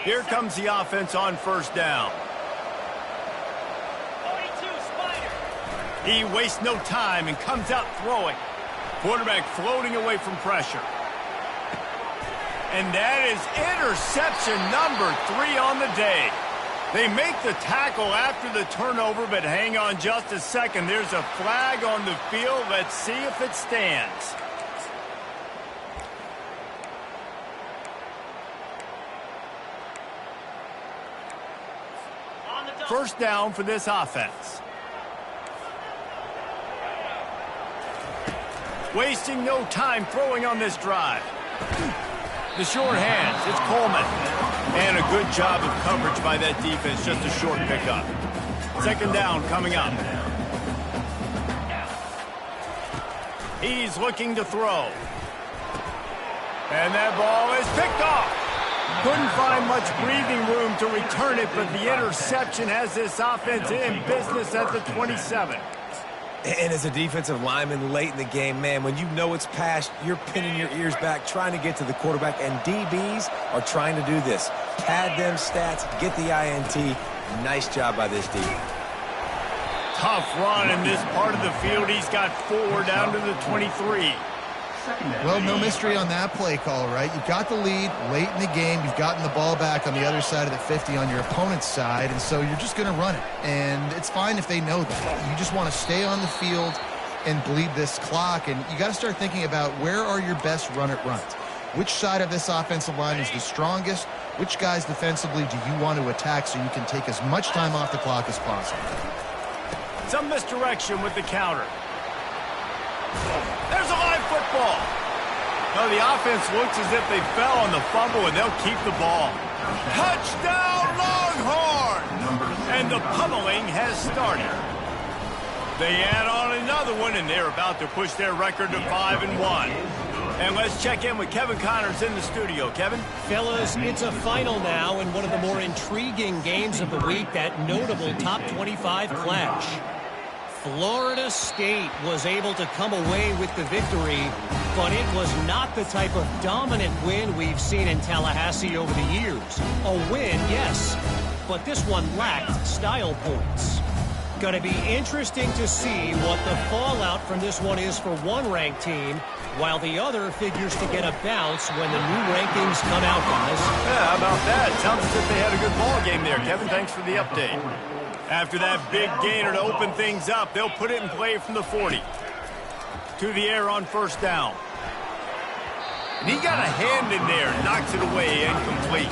Here comes the offense on 1st down. He wastes no time and comes out throwing. Quarterback floating away from pressure. And that is interception number 3 on the day. They make the tackle after the turnover, but hang on just a second. There's a flag on the field. Let's see if it stands. First down for this offense. Wasting no time throwing on this drive. The short hands, it's Coleman. And a good job of coverage by that defense, just a short pickup. 2nd down coming up. He's looking to throw. And that ball is picked off. Couldn't find much breathing room to return it, but the interception has this offense in business at the 27. And as a defensive lineman late in the game, man, when you know it's past, you're pinning your ears back, trying to get to the quarterback, and DBs are trying to do this. Pad them stats, get the INT. Nice job by this D. Tough run in this part of the field. He's got 4 down to the 23. Well, no mystery on that play call, right? You've got the lead late in the game. You've gotten the ball back on the other side of the 50 on your opponent's side, and so you're just going to run it. And it's fine if they know that. You just want to stay on the field and bleed this clock, and you got to start thinking about where are your best run-it runs. Which side of this offensive line is the strongest? Which guys defensively do you want to attack so you can take as much time off the clock as possible? Some misdirection with the counter. There's a live football. No, the offense looks as if they fell on the fumble, and they'll keep the ball. Touchdown, Longhorn! And the pummeling has started. They add on another one, and they're about to push their record to 5-1. And let's check in with Kevin Connors in the studio. Kevin? Fellas, it's a final now in one of the more intriguing games of the week, that notable top 25 clash. Florida State was able to come away with the victory, but it was not the type of dominant win we've seen in Tallahassee over the years. A win, yes, but this one lacked style points. Going to be interesting to see what the fallout from this one is for one ranked team, while the other figures to get a bounce when the new rankings come out, guys. Yeah, how about that? Sounds as if they had a good ball game there. Kevin, thanks for the update. After that big gainer to open things up, they'll put it in play from the 40. To the air on first down. And he got a hand in there, knocks it away, incomplete.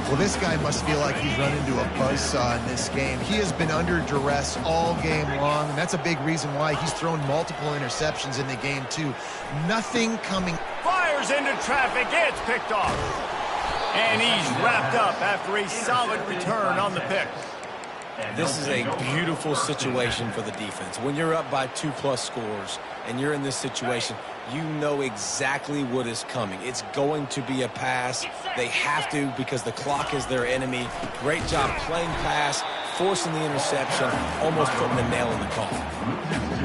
Well, this guy must feel like he's run into a buzzsaw in this game. He has been under duress all game long, and that's a big reason why he's thrown multiple interceptions in the game, too. Nothing coming. Fires into traffic. It's picked off. And he's wrapped up after a solid return on the pick. This is a beautiful situation for the defense. When you're up by 2+ scores and you're in this situation, you know exactly what is coming. It's going to be a pass. They have to, because the clock is their enemy. Great job playing pass, forcing the interception, almost putting the nail in the coffin.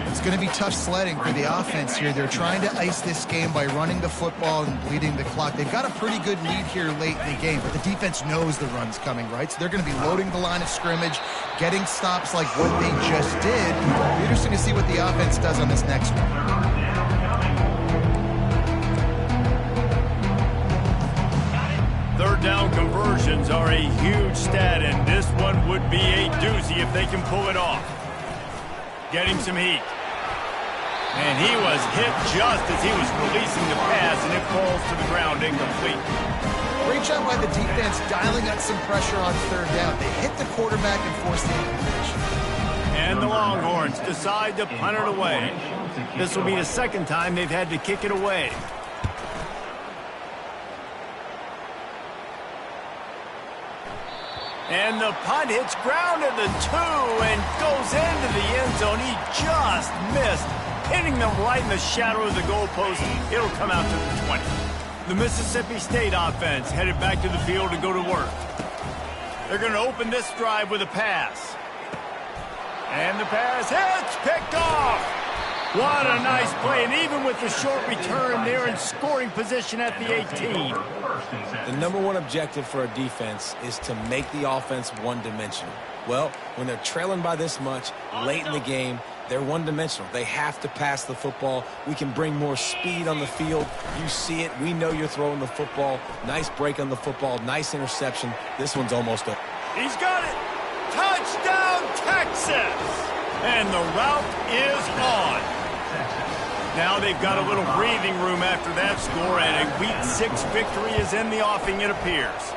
It's going to be tough sledding for the offense here. They're trying to ice this game by running the football and bleeding the clock. They've got a pretty good lead here late in the game, but the defense knows the run's coming, right? So they're going to be loading the line of scrimmage, getting stops like what they just did. It'll be interesting to see what the offense does on this next one. Third down conversions are a huge stat, and this one would be a doozy if they can pull it off. Getting some heat. And he was hit just as he was releasing the pass, and it falls to the ground incomplete. Great job by the defense dialing up some pressure on third down. They hit the quarterback and forced the incompletion. And the Longhorns decide to punt it away. This will be the second time they've had to kick it away. And the punt hits ground at the 2 and goes into the end zone. He just missed, hitting them right in the shadow of the goalpost. It'll come out to the 20. The Mississippi State offense headed back to the field to go to work. They're going to open this drive with a pass. And the pass hits, picked off. What a nice play, and even with the short return, they're in scoring position at the 18. The number one objective for a defense is to make the offense one-dimensional. Well, when they're trailing by this much, late in the game, they're one-dimensional. They have to pass the football. We can bring more speed on the field. You see it. We know you're throwing the football. Nice break on the football. Nice interception. This one's almost up. He's got it. Touchdown, Texas! And the route is on. Now they've got a little breathing room after that score, and a Week 6 victory is in the offing, it appears.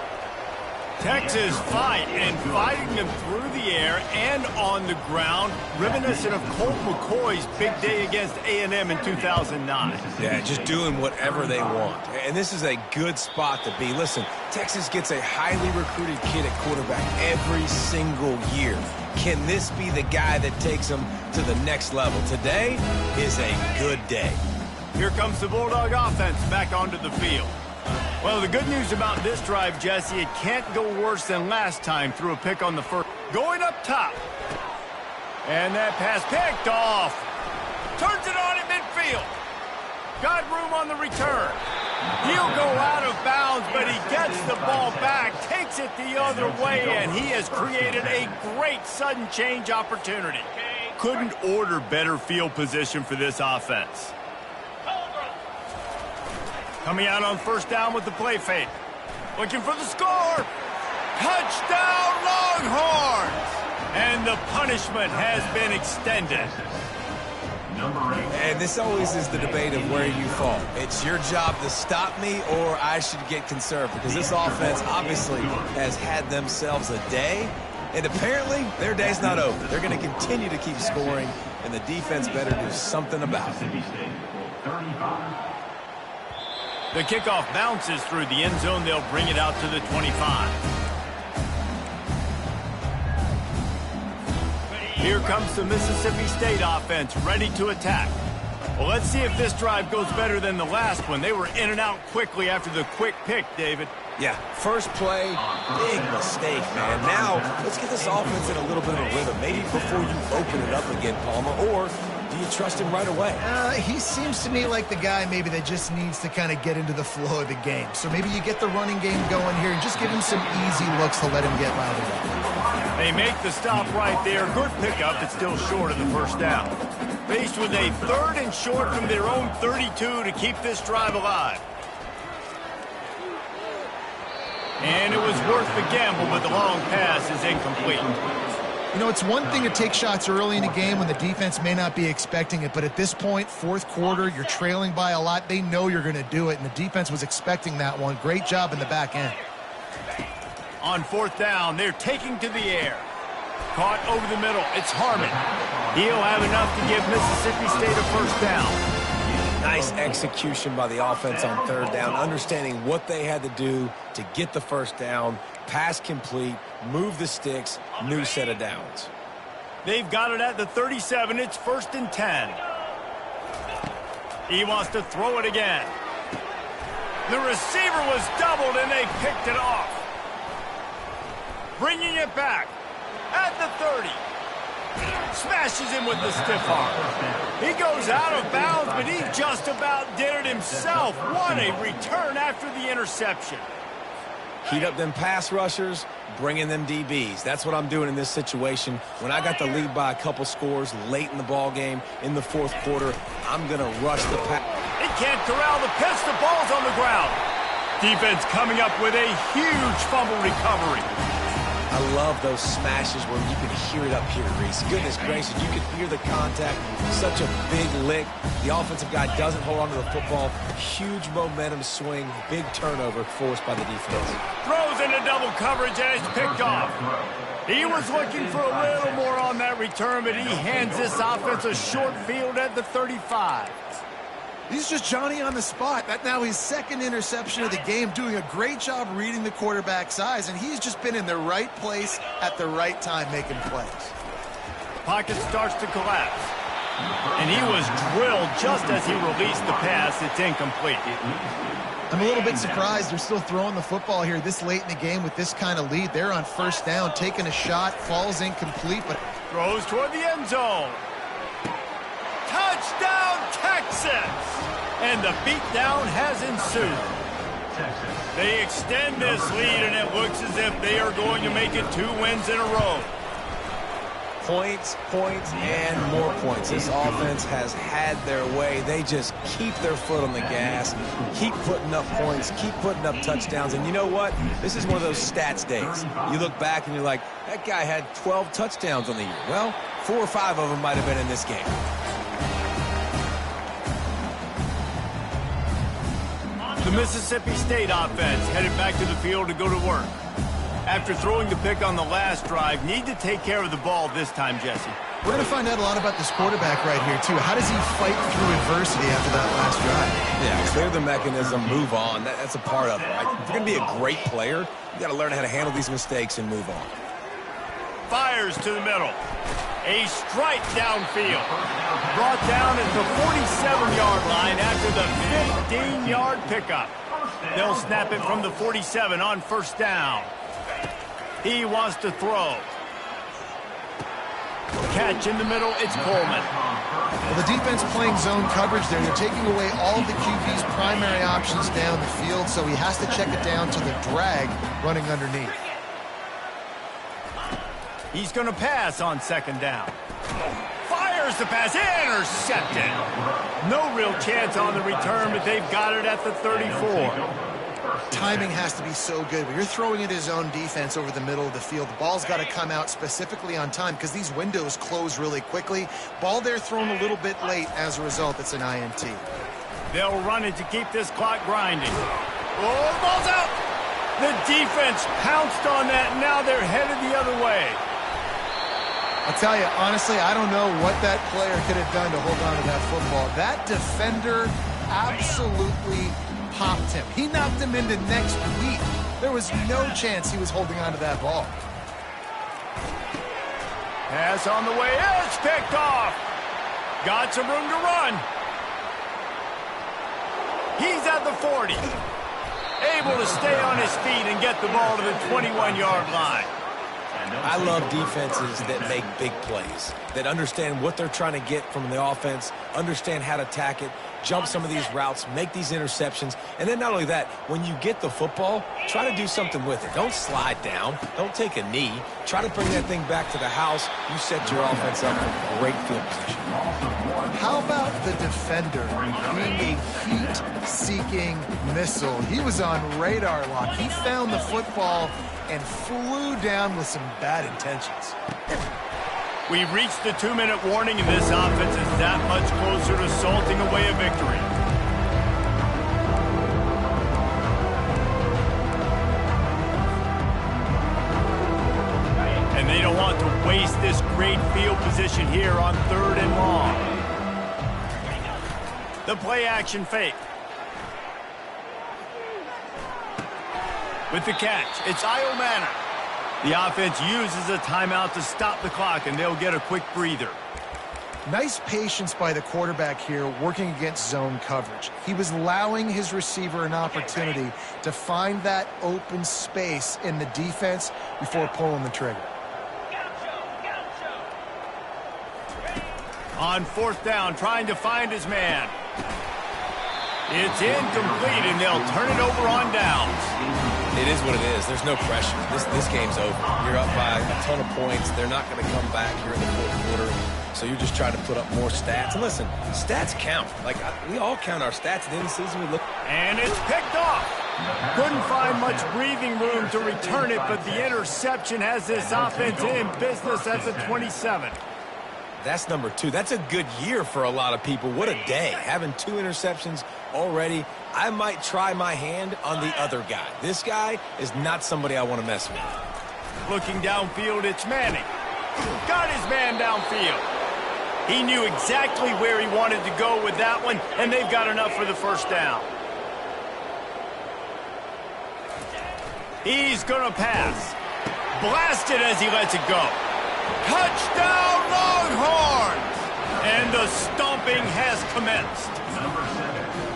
Texas fighting them through the air and on the ground, reminiscent of Colt McCoy's big day against A&M in 2009. Yeah, just doing whatever they want. And this is a good spot to be. Listen, Texas gets a highly recruited kid at quarterback every single year. Can this be the guy that takes them to the next level? Today is a good day. Here comes the Bulldog offense back onto the field. Well, the good news about this drive, Jesse, it can't go worse than last time through a pick on the first. Going up top. And that pass picked off. Turns it on at midfield. Got room on the return. He'll go out of bounds, but he gets the ball back, takes it the other way, and he has created a great sudden change opportunity. Couldn't order better field position for this offense. Coming out on first down with the play fake. Looking for the score. Touchdown, Longhorns! And the punishment has been extended. And this always is the debate of where you fall. It's your job to stop me or I should get conserved, because this offense obviously has had themselves a day, and apparently their day's not over. They're going to continue to keep scoring, and the defense better do something about it. The kickoff bounces through the end zone. They'll bring it out to the 25. Here comes the Mississippi State offense, ready to attack. Well, let's see if this drive goes better than the last one. They were in and out quickly after the quick pick, David. Yeah, first play, big mistake, man. Now, let's get this offense in a little bit of a rhythm. Maybe before you open it up again, Palmer, or do you trust him right away? He seems to me like the guy maybe that just needs to kind of get into the flow of the game. So maybe you get the running game going here and just give him some easy looks to let him get routed up. They make the stop right there. Good pickup, but still short of the first down. Faced with a 3rd and short from their own 32 to keep this drive alive. And it was worth the gamble, but the long pass is incomplete. You know, it's one thing to take shots early in the game when the defense may not be expecting it, but at this point, 4th quarter, you're trailing by a lot. They know you're going to do it, and the defense was expecting that one. Great job in the back end. On 4th down, they're taking to the air. Caught over the middle. It's Harmon. He'll have enough to give Mississippi State a first down. Nice execution by the offense on 3rd down, understanding what they had to do to get the first down, pass complete, move the sticks, new set of downs. They've got it at the 37. It's 1st and 10. He wants to throw it again. The receiver was doubled, and they picked it off. Bringing it back at the 30. Smashes him with the stiff arm. He goes out of bounds, but he just about did it himself. What a return after the interception. Heat up them pass rushers, bring in them DBs. That's what I'm doing in this situation. When I got the lead by a couple scores late in the ball game in the 4th quarter, I'm going to rush the pass. He can't corral the pitch. The ball's on the ground. Defense coming up with a huge fumble recovery. I love those smashes where you can hear it up here, Reese. Goodness gracious, you can hear the contact. Such a big lick. The offensive guy doesn't hold on to the football. Huge momentum swing. Big turnover forced by the defense. Throws into double coverage and it's picked off. He was looking for a little more on that return, but he hands this offense a short field at the 35. He's just Johnny on the spot. That's now his 2nd interception of the game, doing a great job reading the quarterback's eyes, and he's just been in the right place at the right time making plays. Pocket starts to collapse. And he was drilled just as he released the pass. It's incomplete. I'm a little bit surprised they're still throwing the football here this late in the game with this kind of lead. They're on 1st down, taking a shot, falls incomplete, but throws toward the end zone. Touchdown, Texas! And the beatdown has ensued. They extend this lead, and it looks as if they are going to make it 2 wins in a row. Points, points, and more points. This offense has had their way. They just keep their foot on the gas, keep putting up points, keep putting up touchdowns. And you know what? This is one of those stats days. You look back and you're like, that guy had 12 touchdowns on the year. Well, 4 or 5 of them might have been in this game. The Mississippi State offense headed back to the field to go to work. After throwing the pick on the last drive, need to take care of the ball this time, Jesse. We're going to find out a lot about this quarterback right here, too. How does he fight through adversity after that last drive? Yeah, clear the mechanism, move on. That's a part of it, right? If you're going to be a great player, you got to learn how to handle these mistakes and move on. Fires to the middle. A strike downfield. Brought down at the 47-yard line after the 15-yard pickup. They'll snap it from the 47 on 1st down. He wants to throw. Catch in the middle, it's Coleman. Well, the defense playing zone coverage there. They're taking away all of the QB's primary options down the field, so he has to check it down to the drag running underneath. He's going to pass on 2nd down. Fires There's the pass. Intercepted. No real chance on the return, but they've got it at the 34. Timing has to be so good. When you're throwing at his own defense over the middle of the field, the ball's got to come out specifically on time because these windows close really quickly. Ball there thrown a little bit late. As a result, it's an INT. They'll run it to keep this clock grinding. Oh, the ball's out. The defense pounced on that, and now they're headed the other way. I'll tell you, honestly, I don't know what that player could have done to hold on to that football. That defender absolutely popped him. He knocked him into next week. There was no chance he was holding on to that ball. Pass on the way. It's picked off. Got some room to run. He's at the 40. Able to stay on his feet and get the ball to the 21-yard line. I love defenses that make big plays, that understand what they're trying to get from the offense, understand how to attack it, jump some of these routes, make these interceptions, and then not only that, when you get the football, try to do something with it. Don't slide down. Don't take a knee. Try to bring that thing back to the house. You set your offense up for great field position. How about the defender being a heat-seeking missile? He was on radar lock. He found the football and flew down with some bad intentions. We've reached the 2-minute warning, and this offense is that much closer to salting away a victory. And they don't want to waste this great field position here on 3rd and long. The play-action fake. With the catch, it's Iomana. The offense uses a timeout to stop the clock, and they'll get a quick breather. Nice patience by the quarterback here working against zone coverage. He was allowing his receiver an opportunity to find that open space in the defense before pulling the trigger. On 4th down, trying to find his man. It's incomplete, and they'll turn it over on downs. It is what it is. There's no pressure. This game's over. You're up by a ton of points. They're not going to come back here in the 4th quarter. So you're just trying to put up more stats. And listen, stats count. Like, we all count our stats at the end of the season. We look. And it's picked off. Couldn't find much breathing room to return it, but the interception has this offense in business at the 27. That's number 2. That's a good year for a lot of people. What a day. Having 2 interceptions already. I might try my hand on the other guy. This guy is not somebody I want to mess with. Looking downfield, it's Manning. Got his man downfield. He knew exactly where he wanted to go with that one, and they've got enough for the 1st down. He's going to pass. Blasted as he lets it go. Touchdown, Longhorns! And the stomping has commenced.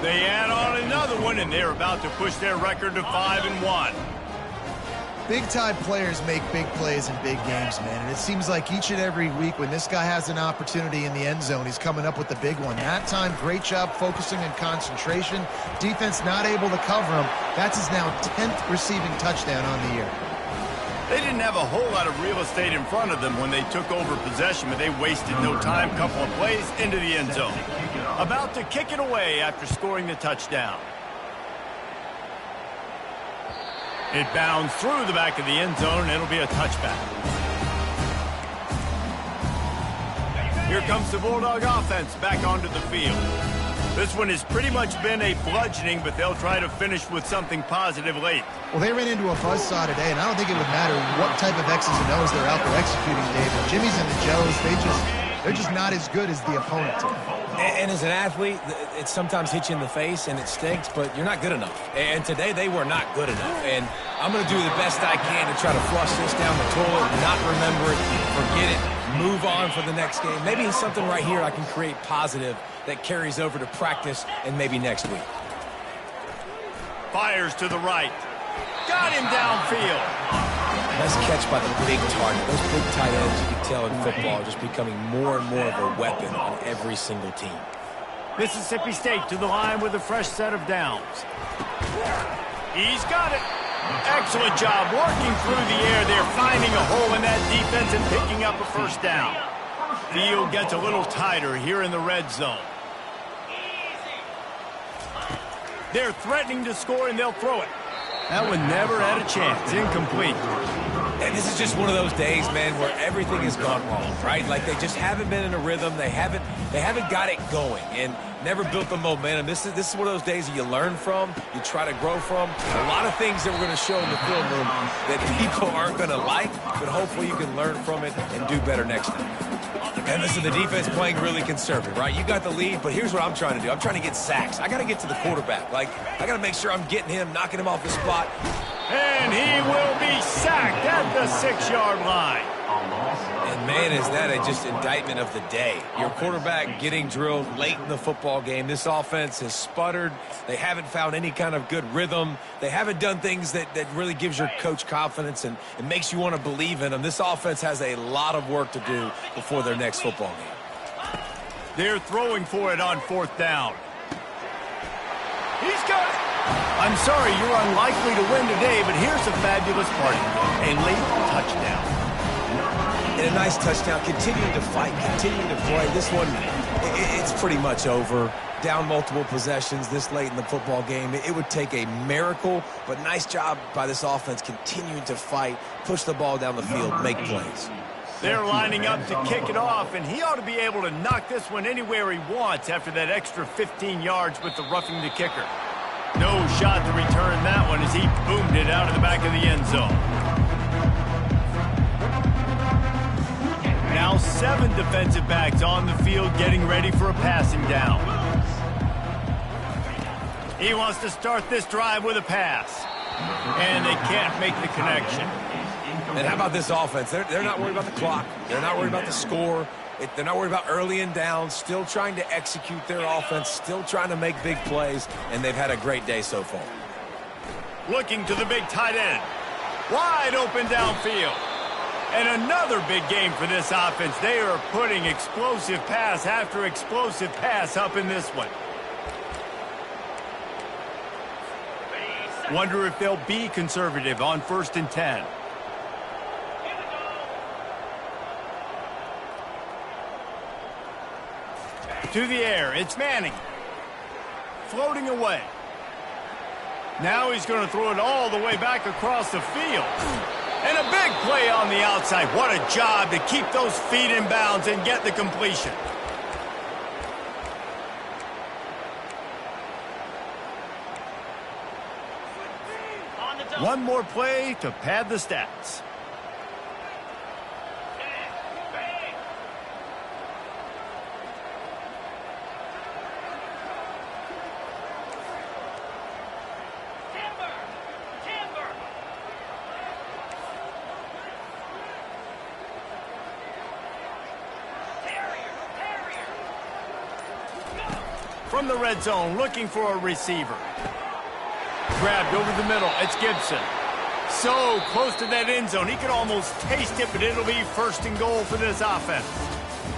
They add on another one, and they're about to push their record to 5-1. Big-time players make big plays in big games, man. And it seems like each and every week when this guy has an opportunity in the end zone, he's coming up with the big one. That time, great job focusing and concentration. Defense not able to cover him. That's his now 10th receiving touchdown on the year. They didn't have a whole lot of real estate in front of them when they took over possession, but they wasted no time. Couple of plays into the end zone. About to kick it away after scoring the touchdown. It bounds through the back of the end zone, and it'll be a touchback. Here comes the Bulldog offense back onto the field. This one has pretty much been a bludgeoning, but they'll try to finish with something positive late. Well, they ran into a buzzsaw today, and I don't think it would matter what type of X's and O's they're out there executing, Dave. The Jimmys and the Joes, they're just not as good as the opponent. And as an athlete, it sometimes hits you in the face and it stinks, but you're not good enough. And today they were not good enough. And I'm going to do the best I can to try to flush this down the toilet, not remember it, forget it, move on for the next game. Maybe it's something right here I can create positive that carries over to practice and maybe next week. Fires to the right. Got him downfield. Nice catch by the big target. Those big tight ends, you can tell in football, are just becoming more and more of a weapon on every single team. Mississippi State to the line with a fresh set of downs. He's got it. Excellent job working through the air. They're finding a hole in that defense and picking up a 1st down. field gets a little tighter here in the red zone. They're threatening to score, and they'll throw it. That one never had a chance. Incomplete. And this is just one of those days, man, where everything has gone wrong, right? Like they just haven't been in a rhythm. They haven't got it going and never built the momentum. This is one of those days that you learn from, you try to grow from. A lot of things that we're going to show in the film room that people aren't going to like, but hopefully you can learn from it and do better next time. And listen, the defense playing really conservative, right? You got the lead, but here's what I'm trying to do. I'm trying to get sacks. I got to get to the quarterback. Like, I got to make sure I'm getting him, knocking him off the spot. And he will be sacked at the 6-yard line. And, man, is that just indictment of the day. Your quarterback getting drilled late in the football game. This offense has sputtered. They haven't found any kind of good rhythm. They haven't done things that really gives your coach confidence and it makes you want to believe in them. This offense has a lot of work to do before their next football game. They're throwing for it on 4th down. He's got it. I'm sorry, you're unlikely to win today, but here's a fabulous party. A late touchdown. And a nice touchdown, continuing to fight, continuing to play. This one, it's pretty much over. Down multiple possessions this late in the football game. It would take a miracle, but nice job by this offense continuing to fight, push the ball down the field, make plays. They're lining up to kick it off, and he ought to be able to knock this one anywhere he wants after that extra 15 yards with the roughing the kicker. No shot to return that one as he boomed it out of the back of the end zone. Now 7 defensive backs on the field getting ready for a passing down. He wants to start this drive with a pass. And they can't make the connection. And how about this offense? They're not worried about the clock. They're not worried about the score. They're not worried about early and down. Still trying to execute their offense. Still trying to make big plays. And they've had a great day so far. Looking to the big tight end. Wide open downfield. And another big game for this offense. They are putting explosive pass after explosive pass up in this one. Wonder if they'll be conservative on 1st and 10. To the air, it's Manning. Floating away. Now he's going to throw it all the way back across the field. And a big play on the outside. What a job to keep those feet in bounds and get the completion. One more play to pad the stats. From the red zone, looking for a receiver. Grabbed over the middle. It's Gibson. So close to that end zone. He could almost taste it, but it'll be 1st and goal for this offense.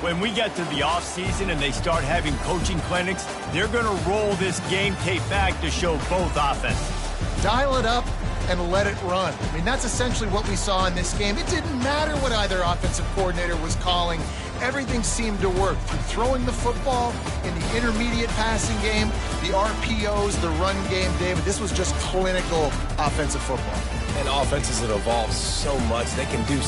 When we get to the offseason and they start having coaching clinics, they're going to roll this game tape back to show both offenses. Dial it up and let it run. I mean, that's essentially what we saw in this game. It didn't matter what either offensive coordinator was calling. Everything seemed to work. Through throwing the football in the intermediate passing game, the RPOs, the run game, David, this was just clinical offensive football. And offenses that evolve so much, they can do